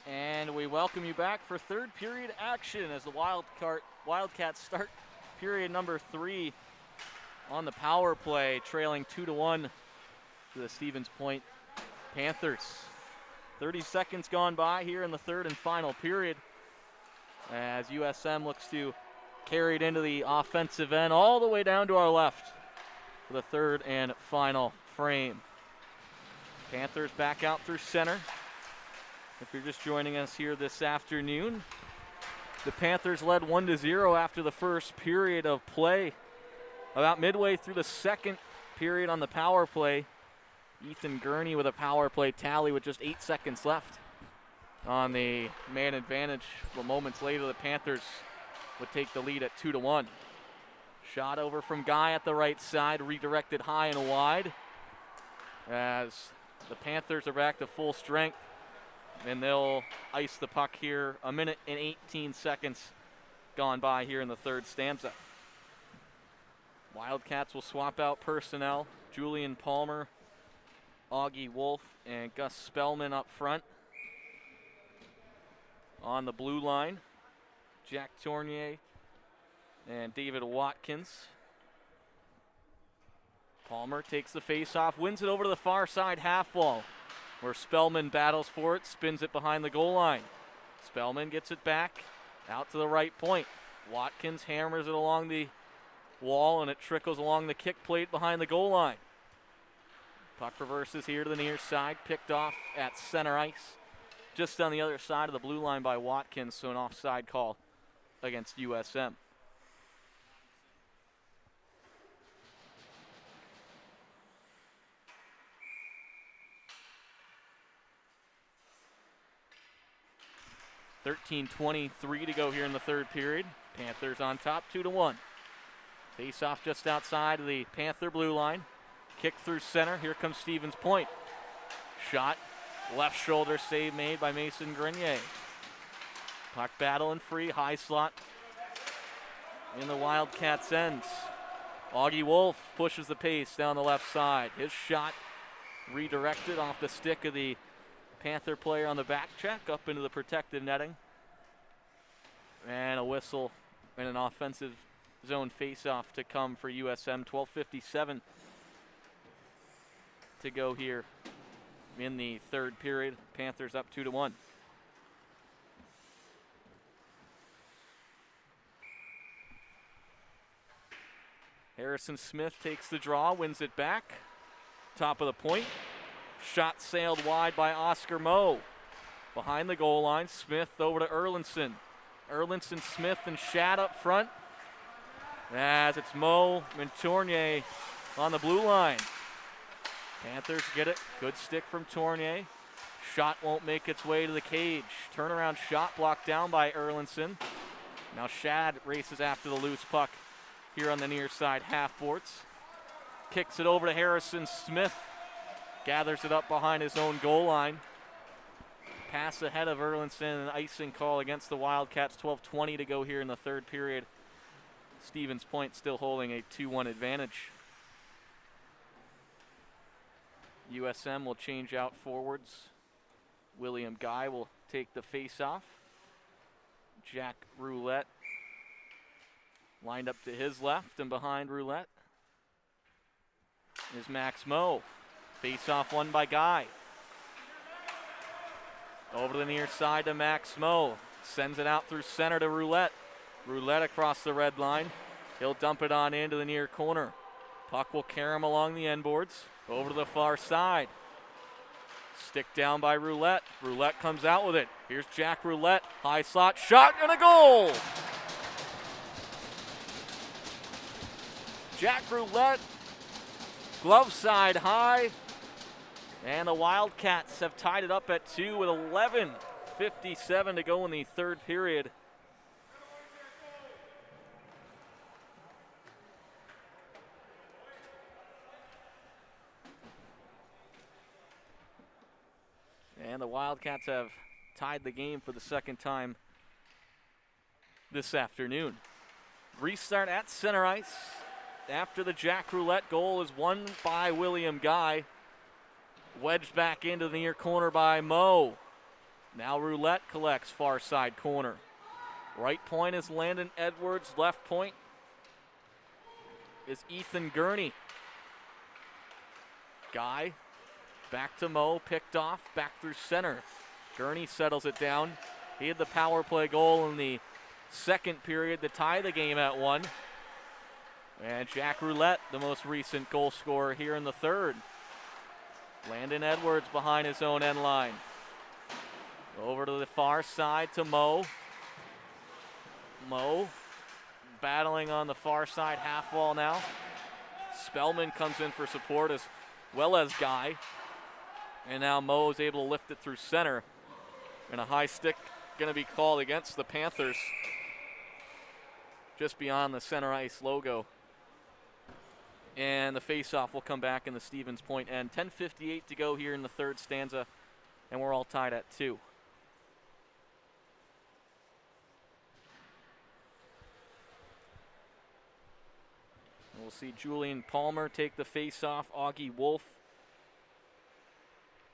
And we welcome you back for third period action as the Wildcats start period number 3 on the power play, trailing 2-1 to the Stevens Point Panthers. 30 seconds gone by here in the third and final period as USM looks to carry it into the offensive end all the way down to our left for the third and final frame. Panthers back out through center. If you're just joining us here this afternoon, the Panthers led 1-0 after the first period of play. About midway through the second period on the power play, Ethan Gurney with a power play tally with just 8 seconds left on the man advantage. Well, moments later, the Panthers would take the lead at 2-1. Shot over from Guy at the right side, redirected high and wide as the Panthers are back to full strength. And they'll ice the puck here. A minute and 18 seconds gone by here in the third stanza. Wildcats will swap out personnel. Julian Palmer, Augie Wolf, and Gus Spellman up front. On the blue line, Jack Tournier and David Watkins. Palmer takes the face-off, wins it over to the far side half wall, where Spellman battles for it, spins it behind the goal line. Spellman gets it back out to the right point. Watkins hammers it along the wall, and it trickles along the kick plate behind the goal line. Puck reverses here to the near side, picked off at center ice, just on the other side of the blue line by Watkins, so an offside call against USM. .23 to go here in the third period. Panthers on top, 2-1. Face off just outside of the Panther blue line. Kick through center. Here comes Stevens Point. Shot, left shoulder save made by Mason Grenier. Puck battling free, high slot in the Wildcats' ends. Augie Wolf pushes the pace down the left side. His shot redirected off the stick of the Panther player on the back check up into the protective netting. And a whistle and an offensive zone face-off to come for USM. 12:57 to go here in the third period. Panthers up 2-1. Harrison Smith takes the draw, wins it back. Top of the point. Shot sailed wide by Oscar Moe. Behind the goal line, Smith over to Erlinson. Erlinson, Smith, and Shad up front. As it's Moe and Tournier on the blue line. Panthers get it. Good stick from Tournier. Shot won't make its way to the cage. Turnaround shot blocked down by Erlinson. Now Shad races after the loose puck here on the near side half boards. Kicks it over to Harrison Smith. Gathers it up behind his own goal line. Pass ahead of Erlinson, an icing call against the Wildcats. 12:20 to go here in the third period. Stevens Point still holding a 2-1 advantage. USM will change out forwards. William Guy will take the face-off. Jack Roulette lined up to his left, and behind Roulette is Max Moe. Face-off won by Guy. Over to the near side to Max Moe. Sends it out through center to Roulette. Roulette across the red line. He'll dump it on into the near corner. Puck will carry him along the end boards. Over to the far side. Stick down by Roulette. Roulette comes out with it. Here's Jack Roulette. High slot shot and a goal! Jack Roulette. Glove side high. And the Wildcats have tied it up at 2 with 11:57 to go in the third period. And the Wildcats have tied the game for the second time this afternoon. Restart at center ice after the Jack Roulette goal is won by William Guy. Wedged back into the near corner by Moe. Now Roulette collects far side corner. Right point is Landon Edwards. Left point is Ethan Gurney. Guy back to Mo, picked off, back through center. Gurney settles it down. He had the power play goal in the second period to tie the game at 1. And Jack Roulette, the most recent goal scorer here in the third. Landon Edwards behind his own end line. Over to the far side to Mo. Mo battling on the far side half wall now. Spellman comes in for support as well as Guy. And now Mo is able to lift it through center. And a high stick going to be called against the Panthers. Just beyond the center ice logo. And the faceoff will come back in the Stevens Point end. 10:58 to go here in the third stanza. And we're all tied at 2. We'll see Julian Palmer take the face-off. Augie Wolf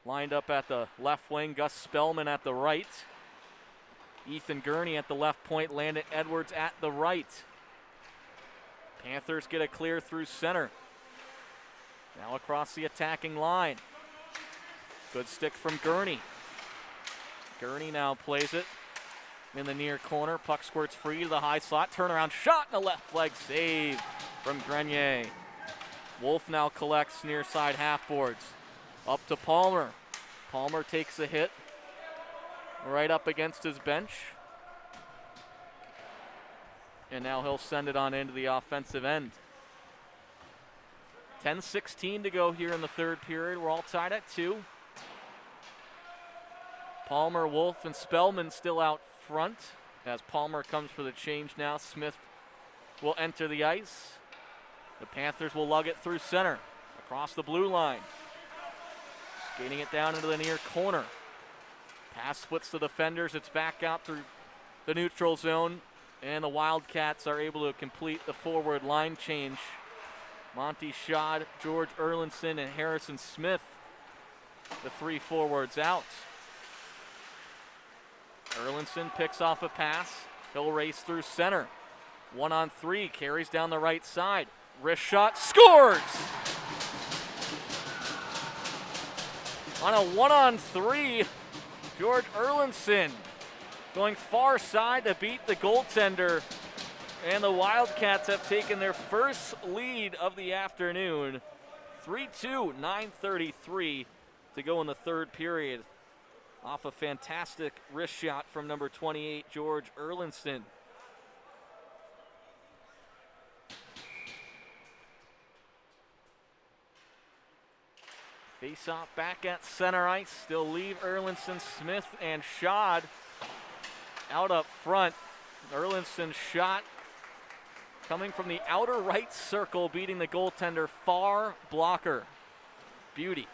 lined up at the left wing. Gus Spellman at the right. Ethan Gurney at the left point. Landon Edwards at the right. Panthers get a clear through center. Now across the attacking line. Good stick from Gurney. Gurney now plays it in the near corner. Puck squirts free to the high slot. Turnaround shot and a left leg save from Grenier. Wolf now collects near side half boards. Up to Palmer. Palmer takes a hit right up against his bench. And now he'll send it on into the offensive end. 10:16 to go here in the third period. We're all tied at 2. Palmer, Wolf, and Spellman still out front. As Palmer comes for the change now, Smith will enter the ice. The Panthers will lug it through center, across the blue line. Skating it down into the near corner. Pass splits the defenders. It's back out through the neutral zone. And the Wildcats are able to complete the forward line change. Monty Schad, George Erlinson, and Harrison Smith, the 3 forwards out. Erlinson picks off a pass. He'll race through center. 1-on-3, carries down the right side. Wrist shot, scores! On a 1-on-3, George Erlinson going far side to beat the goaltender. And the Wildcats have taken their first lead of the afternoon. 3-2, 9:33 to go in the third period. Off a fantastic wrist shot from number 28, George Erlinson. Face off back at center ice. Still leave Erlinson, Smith, and Schad out up front. Erlinson's shot coming from the outer right circle, beating the goaltender. Far blocker. Beauty.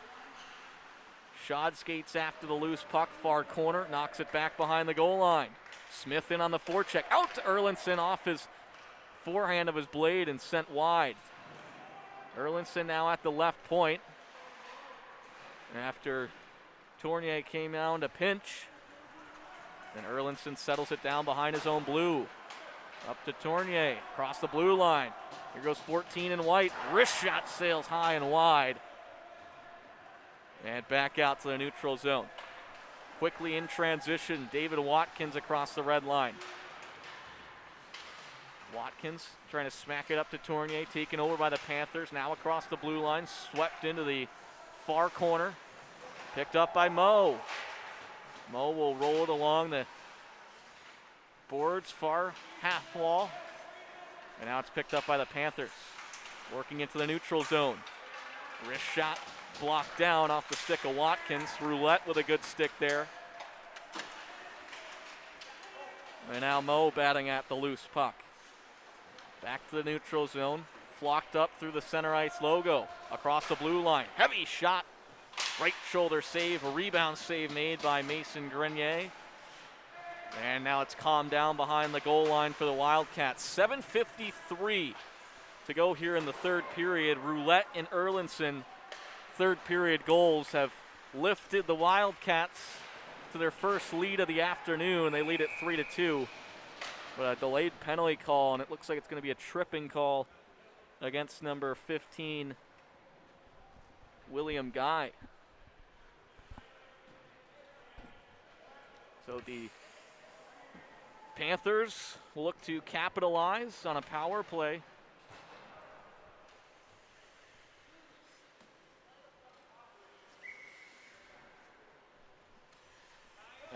Schad skates after the loose puck, far corner, knocks it back behind the goal line. Smith in on the forecheck, out to Erlinson off his forehand of his blade and sent wide. Erlinson now at the left point. After Tournier came down to pinch, and Erlinson settles it down behind his own blue. Up to Tournier, across the blue line. Here goes 14 in white. Wrist shot sails high and wide. And back out to the neutral zone. Quickly in transition, David Watkins across the red line. Watkins trying to smack it up to Tournier, taken over by the Panthers. Now across the blue line, swept into the far corner. Picked up by Mo. Mo will roll it along the boards, far half wall. And now it's picked up by the Panthers. Working into the neutral zone. Wrist shot blocked down off the stick of Watkins. Roulette with a good stick there. And now Mo batting at the loose puck. Back to the neutral zone. Flocked up through the center ice logo. Across the blue line. Heavy shot. Right shoulder save. A rebound save made by Mason Grenier. And now it's calmed down behind the goal line for the Wildcats. 7:53 to go here in the third period. Roulette and Erlinson third period goals have lifted the Wildcats to their first lead of the afternoon. They lead it 3-2. But a delayed penalty call, and it looks like it's going to be a tripping call against number 15, William Guy. So the Panthers will look to capitalize on a power play.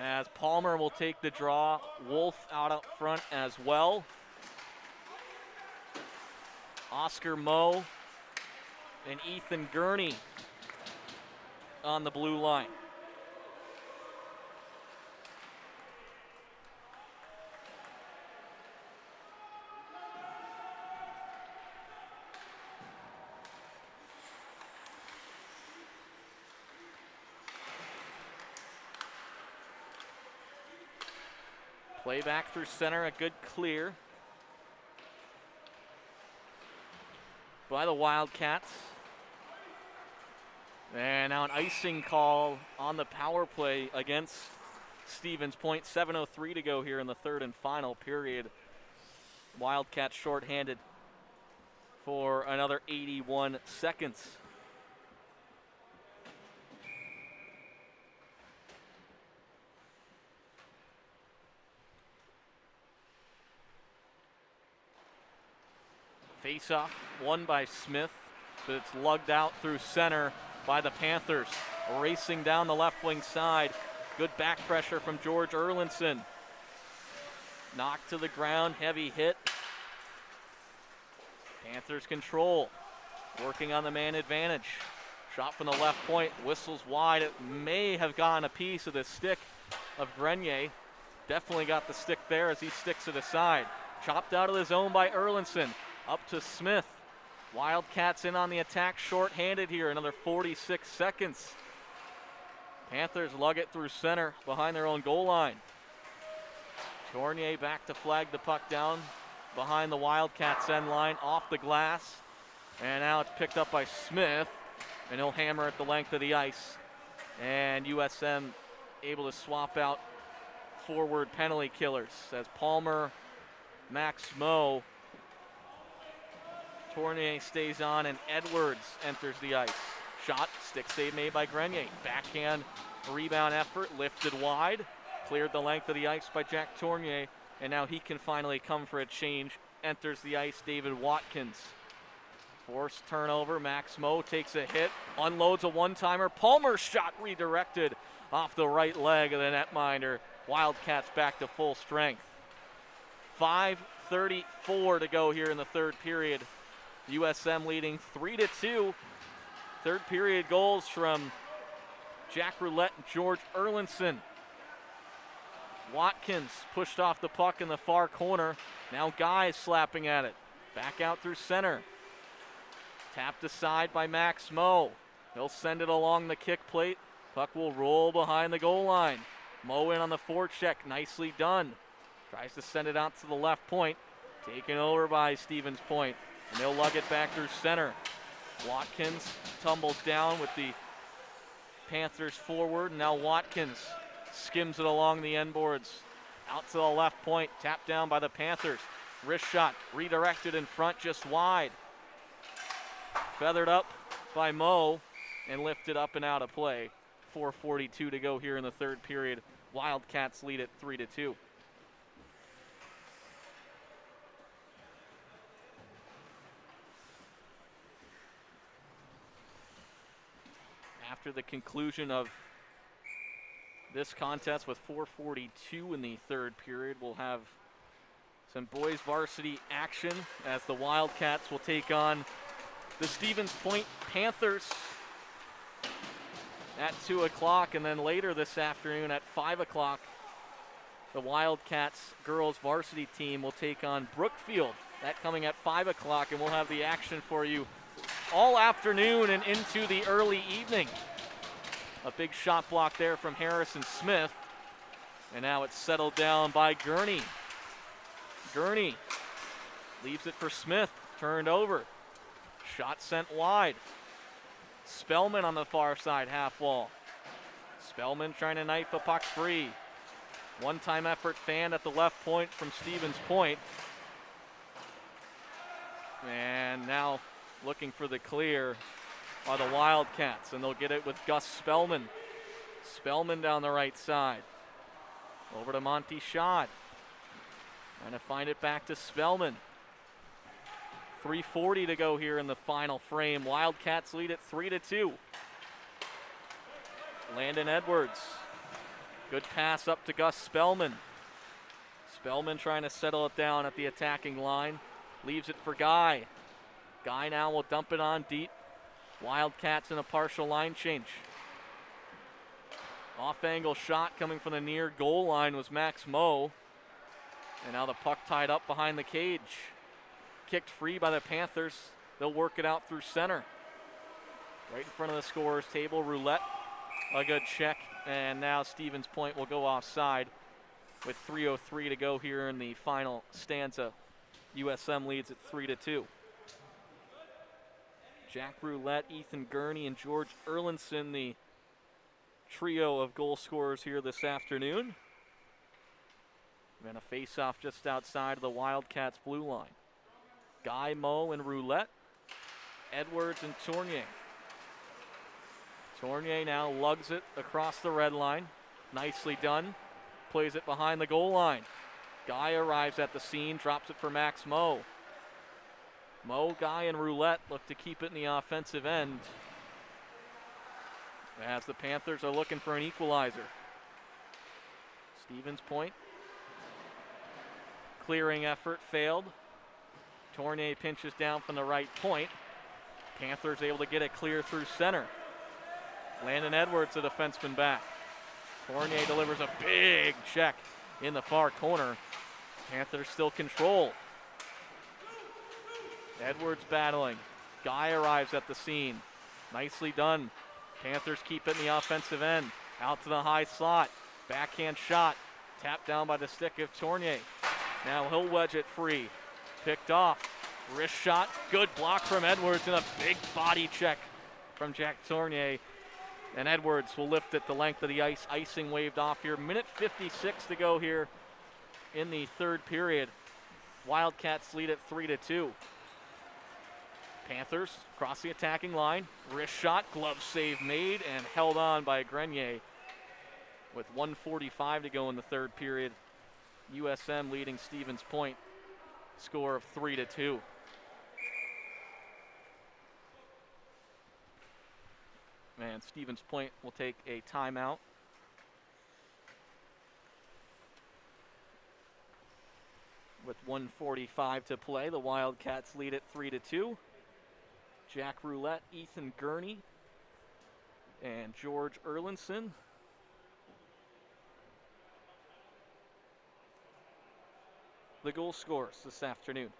As Palmer will take the draw, Wolf out up front as well. Oscar Moe and Ethan Gurney on the blue line. Play back through center, a good clear by the Wildcats. And now an icing call on the power play against Stevens Point. 7:03 to go here in the third and final period. Wildcats shorthanded for another 81 seconds. Face-off won by Smith, but it's lugged out through center by the Panthers. Racing down the left wing side. Good back pressure from George Erlinson. Knocked to the ground, heavy hit. Panthers control, working on the man advantage. Shot from the left point, whistles wide. It may have gone a piece of the stick of Grenier. Definitely got the stick there as he sticks it aside. Chopped out of the zone by Erlinson. Up to Smith. Wildcats in on the attack, short-handed here, another 46 seconds. Panthers lug it through center behind their own goal line. Tournier back to flag the puck down behind the Wildcats end line, off the glass. And now it's picked up by Smith, and he'll hammer it the length of the ice. And USM able to swap out forward penalty killers as Palmer, Max Moe, Tournier stays on, and Edwards enters the ice. Shot, stick save made by Grenier. Backhand rebound effort, lifted wide. Cleared the length of the ice by Jack Tournier, and now he can finally come for a change. Enters the ice, David Watkins. Forced turnover, Max Moe takes a hit, unloads a one-timer. Palmer's shot redirected off the right leg of the netminder. Wildcats back to full strength. 5:34 to go here in the third period. USM leading 3-2. Third period goals from Jack Roulette and George Erlinson. Watkins pushed off the puck in the far corner. Now Guy is slapping at it. Back out through center. Tapped aside by Max Moe. He'll send it along the kick plate. Puck will roll behind the goal line. Moe in on the forecheck. Nicely done. Tries to send it out to the left point. Taken over by Stevens Point. And they'll lug it back through center. Watkins tumbles down with the Panthers forward. And now Watkins skims it along the end boards. Out to the left point. Tapped down by the Panthers. Wrist shot redirected in front, just wide. Feathered up by Moe and lifted up and out of play. 4:42 to go here in the third period. Wildcats lead it 3-2. After the conclusion of this contest with 4:42 in the third period, we'll have some boys varsity action as the Wildcats will take on the Stevens Point Panthers at 2 o'clock, and then later this afternoon at 5 o'clock, the Wildcats girls varsity team will take on Brookfield. That coming at 5 o'clock, and we'll have the action for you all afternoon and into the early evening. A big shot block there from Harrison Smith, and now it's settled down by Gurney. Gurney leaves it for Smith, turned over. Shot sent wide. Spellman on the far side half wall. Spellman trying to knife a puck free. One-time effort fan at the left point from Stevens Point. And now looking for the clear are the Wildcats, and they'll get it with Gus Spellman. Spellman down the right side. Over to Monty Schott. Trying to find it back to Spellman. 3:40 to go here in the final frame. Wildcats lead it 3-2. Landon Edwards. Good pass up to Gus Spellman. Spellman trying to settle it down at the attacking line. Leaves it for Guy. Guy now will dump it on deep. Wildcats in a partial line change. Off-angle shot coming from the near goal line was Max Moe. And now the puck tied up behind the cage. Kicked free by the Panthers. They'll work it out through center. Right in front of the scorer's table, Roulette. A good check. And now Stevens Point will go offside with 3:03 to go here in the final stanza. USM leads at 3-2. Jack Roulette, Ethan Gurney, and George Erlinson, the trio of goal scorers here this afternoon. And a face-off just outside of the Wildcats' blue line. Guy, Moe, and Roulette. Edwards and Tournier. Tournier now lugs it across the red line. Nicely done. Plays it behind the goal line. Guy arrives at the scene, drops it for Max Moe. Moe, Guy, and Roulette look to keep it in the offensive end as the Panthers are looking for an equalizer. Stevens Point. Clearing effort failed. Tournier pinches down from the right point. Panthers able to get it clear through center. Landon Edwards, the defenseman, back. Tournier delivers a big check in the far corner. Panthers still control. Edwards battling. Guy arrives at the scene. Nicely done. Panthers keep it in the offensive end. Out to the high slot. Backhand shot. Tapped down by the stick of Tournier. Now he'll wedge it free. Picked off. Wrist shot. Good block from Edwards and a big body check from Jack Tournier. And Edwards will lift it the length of the ice. Icing waved off here. Minute 56 to go here in the third period. Wildcats lead at 3-2. Panthers cross the attacking line. Wrist shot, glove save made, and held on by Grenier with 1:45 to go in the third period. USM leading Stevens Point, score of 3-2. And Stevens Point will take a timeout. With 1:45 to play, the Wildcats lead at 3-2. Jack Roulette, Ethan Gurney, and George Erlinson. The goal scorers this afternoon.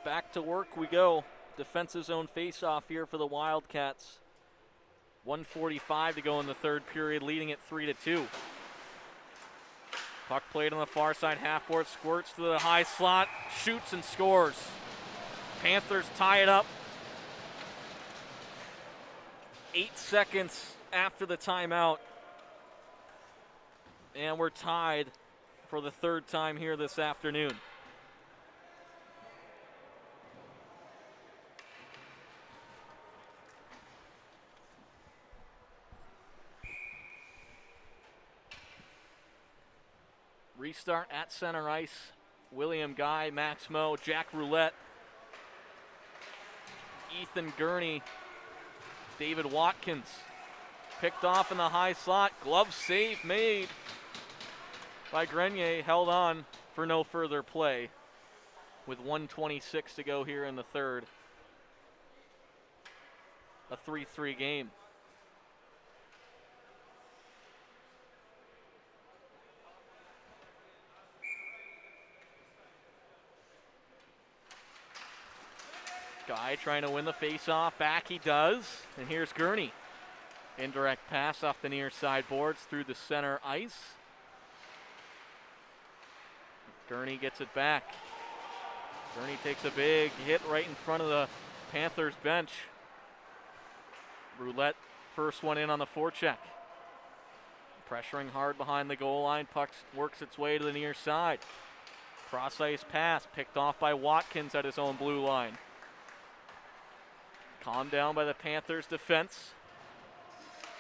Back to work we go. Defensive zone face-off here for the Wildcats. 1:45 to go in the third period, leading it 3-2. Puck played on the far side half-board, squirts to the high slot, shoots and scores. Panthers tie it up. 8 seconds after the timeout. And we're tied for the third time here this afternoon. Restart at center ice. William Guy, Max Moe, Jack Roulette, Ethan Gurney, David Watkins. Picked off in the high slot. Glove save made by Grenier. Held on for no further play with 1:26 to go here in the third. A 3-3 game. Guy trying to win the face-off. Back he does. And here's Gurney. Indirect pass off the near side boards through the center ice. Gurney gets it back. Gurney takes a big hit right in front of the Panthers bench. Roulette, first one in on the forecheck. Pressuring hard behind the goal line. Puck works its way to the near side. Cross ice pass picked off by Watkins at his own blue line. Calmed down by the Panthers defense.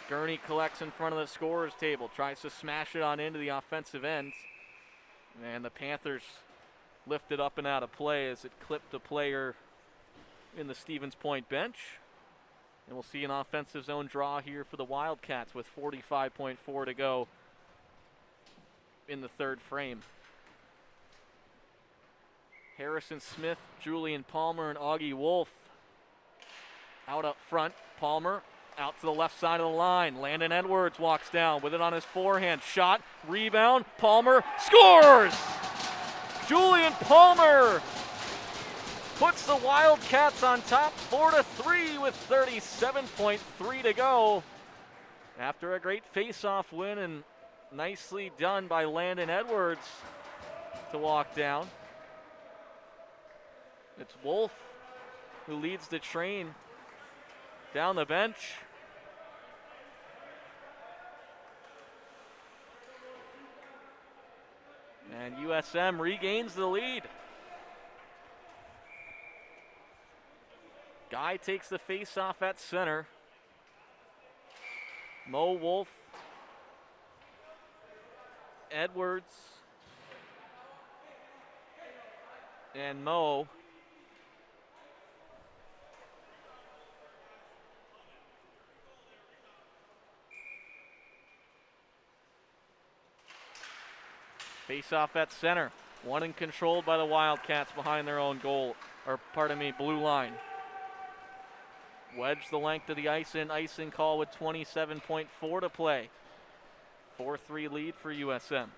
Gurney collects in front of the scorer's table. Tries to smash it on into the offensive end. And the Panthers lift it up and out of play as it clipped a player in the Stevens Point bench. And we'll see an offensive zone draw here for the Wildcats with 45.4 to go in the third frame. Harrison Smith, Julian Palmer, and Augie Wolf out up front. Palmer out to the left side of the line. Landon Edwards walks down with it on his forehand. Shot, rebound, Palmer scores! Julian Palmer puts the Wildcats on top 4-3 with 37.3 to go. After a great face-off win and nicely done by Landon Edwards to walk down. It's Wolf who leads the train down the bench. And USM regains the lead. Guy takes the face-off at center. Mo, Wolf, Edwards, and Mo. Face-off at center. One and controlled by the Wildcats behind their own goal, or pardon me, blue line. Wedge the length of the ice in, icing call with 27.4 to play. 4-3 lead for USM.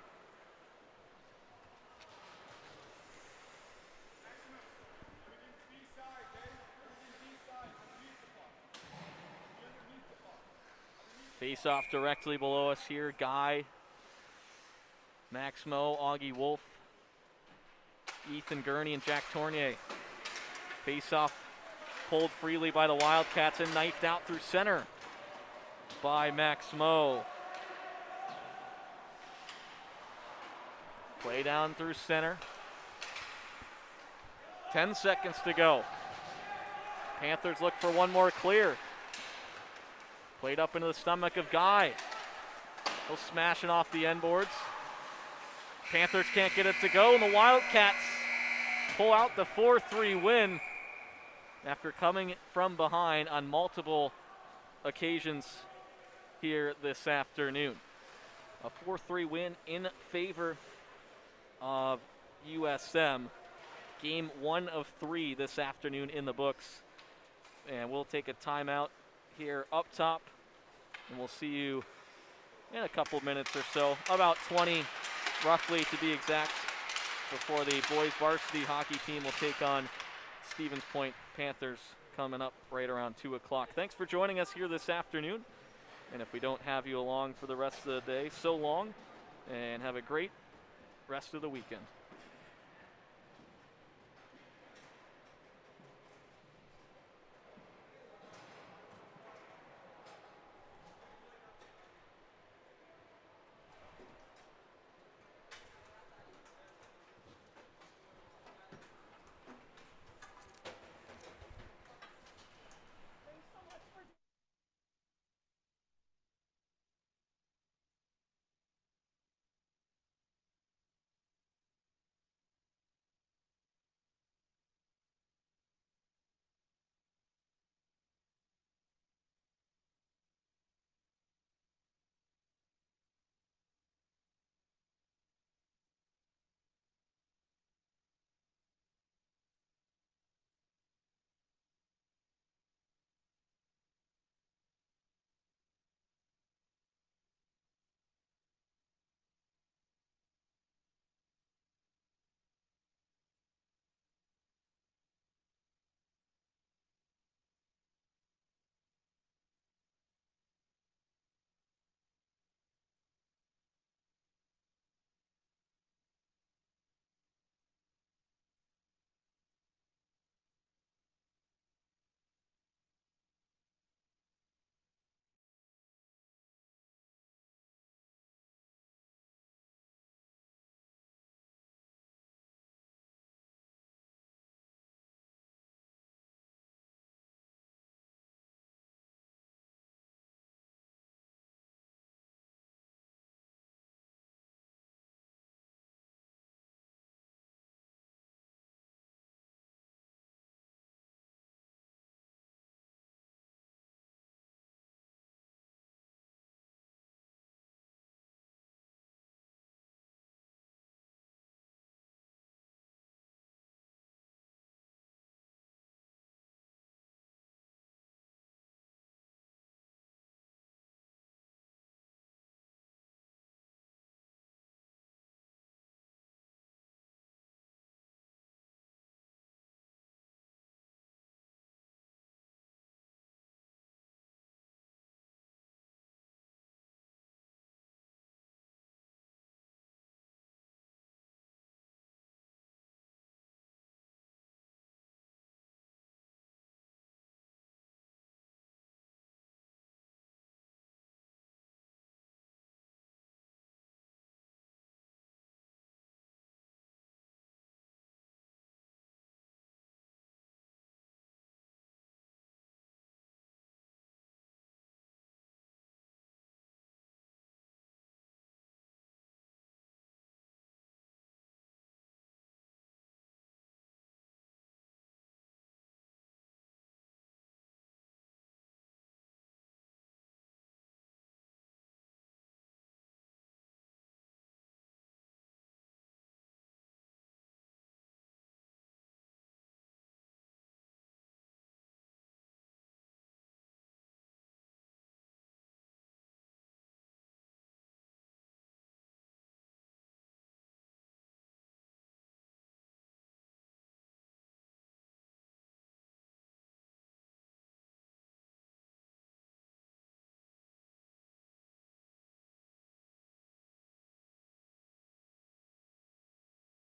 Face-off directly below us here. Guy, Max Moe, Augie Wolf, Ethan Gurney, and Jack Tournier. Face-off pulled freely by the Wildcats and knifed out through center by Max Moe. Play down through center. 10 seconds to go. Panthers look for one more clear. Played up into the stomach of Guy. He'll smash it off the end boards. Panthers can't get it to go, and the Wildcats pull out the 4-3 win after coming from behind on multiple occasions here this afternoon. A 4-3 win in favor of USM. Game 1 of 3 this afternoon in the books. And we'll take a timeout here up top, and we'll see you in a couple minutes or so, about 20 roughly to be exact, before the boys varsity hockey team will take on Stevens Point Panthers coming up right around 2 o'clock. Thanks for joining us here this afternoon. And if we don't have you along for the rest of the day, so long, and have a great rest of the weekend.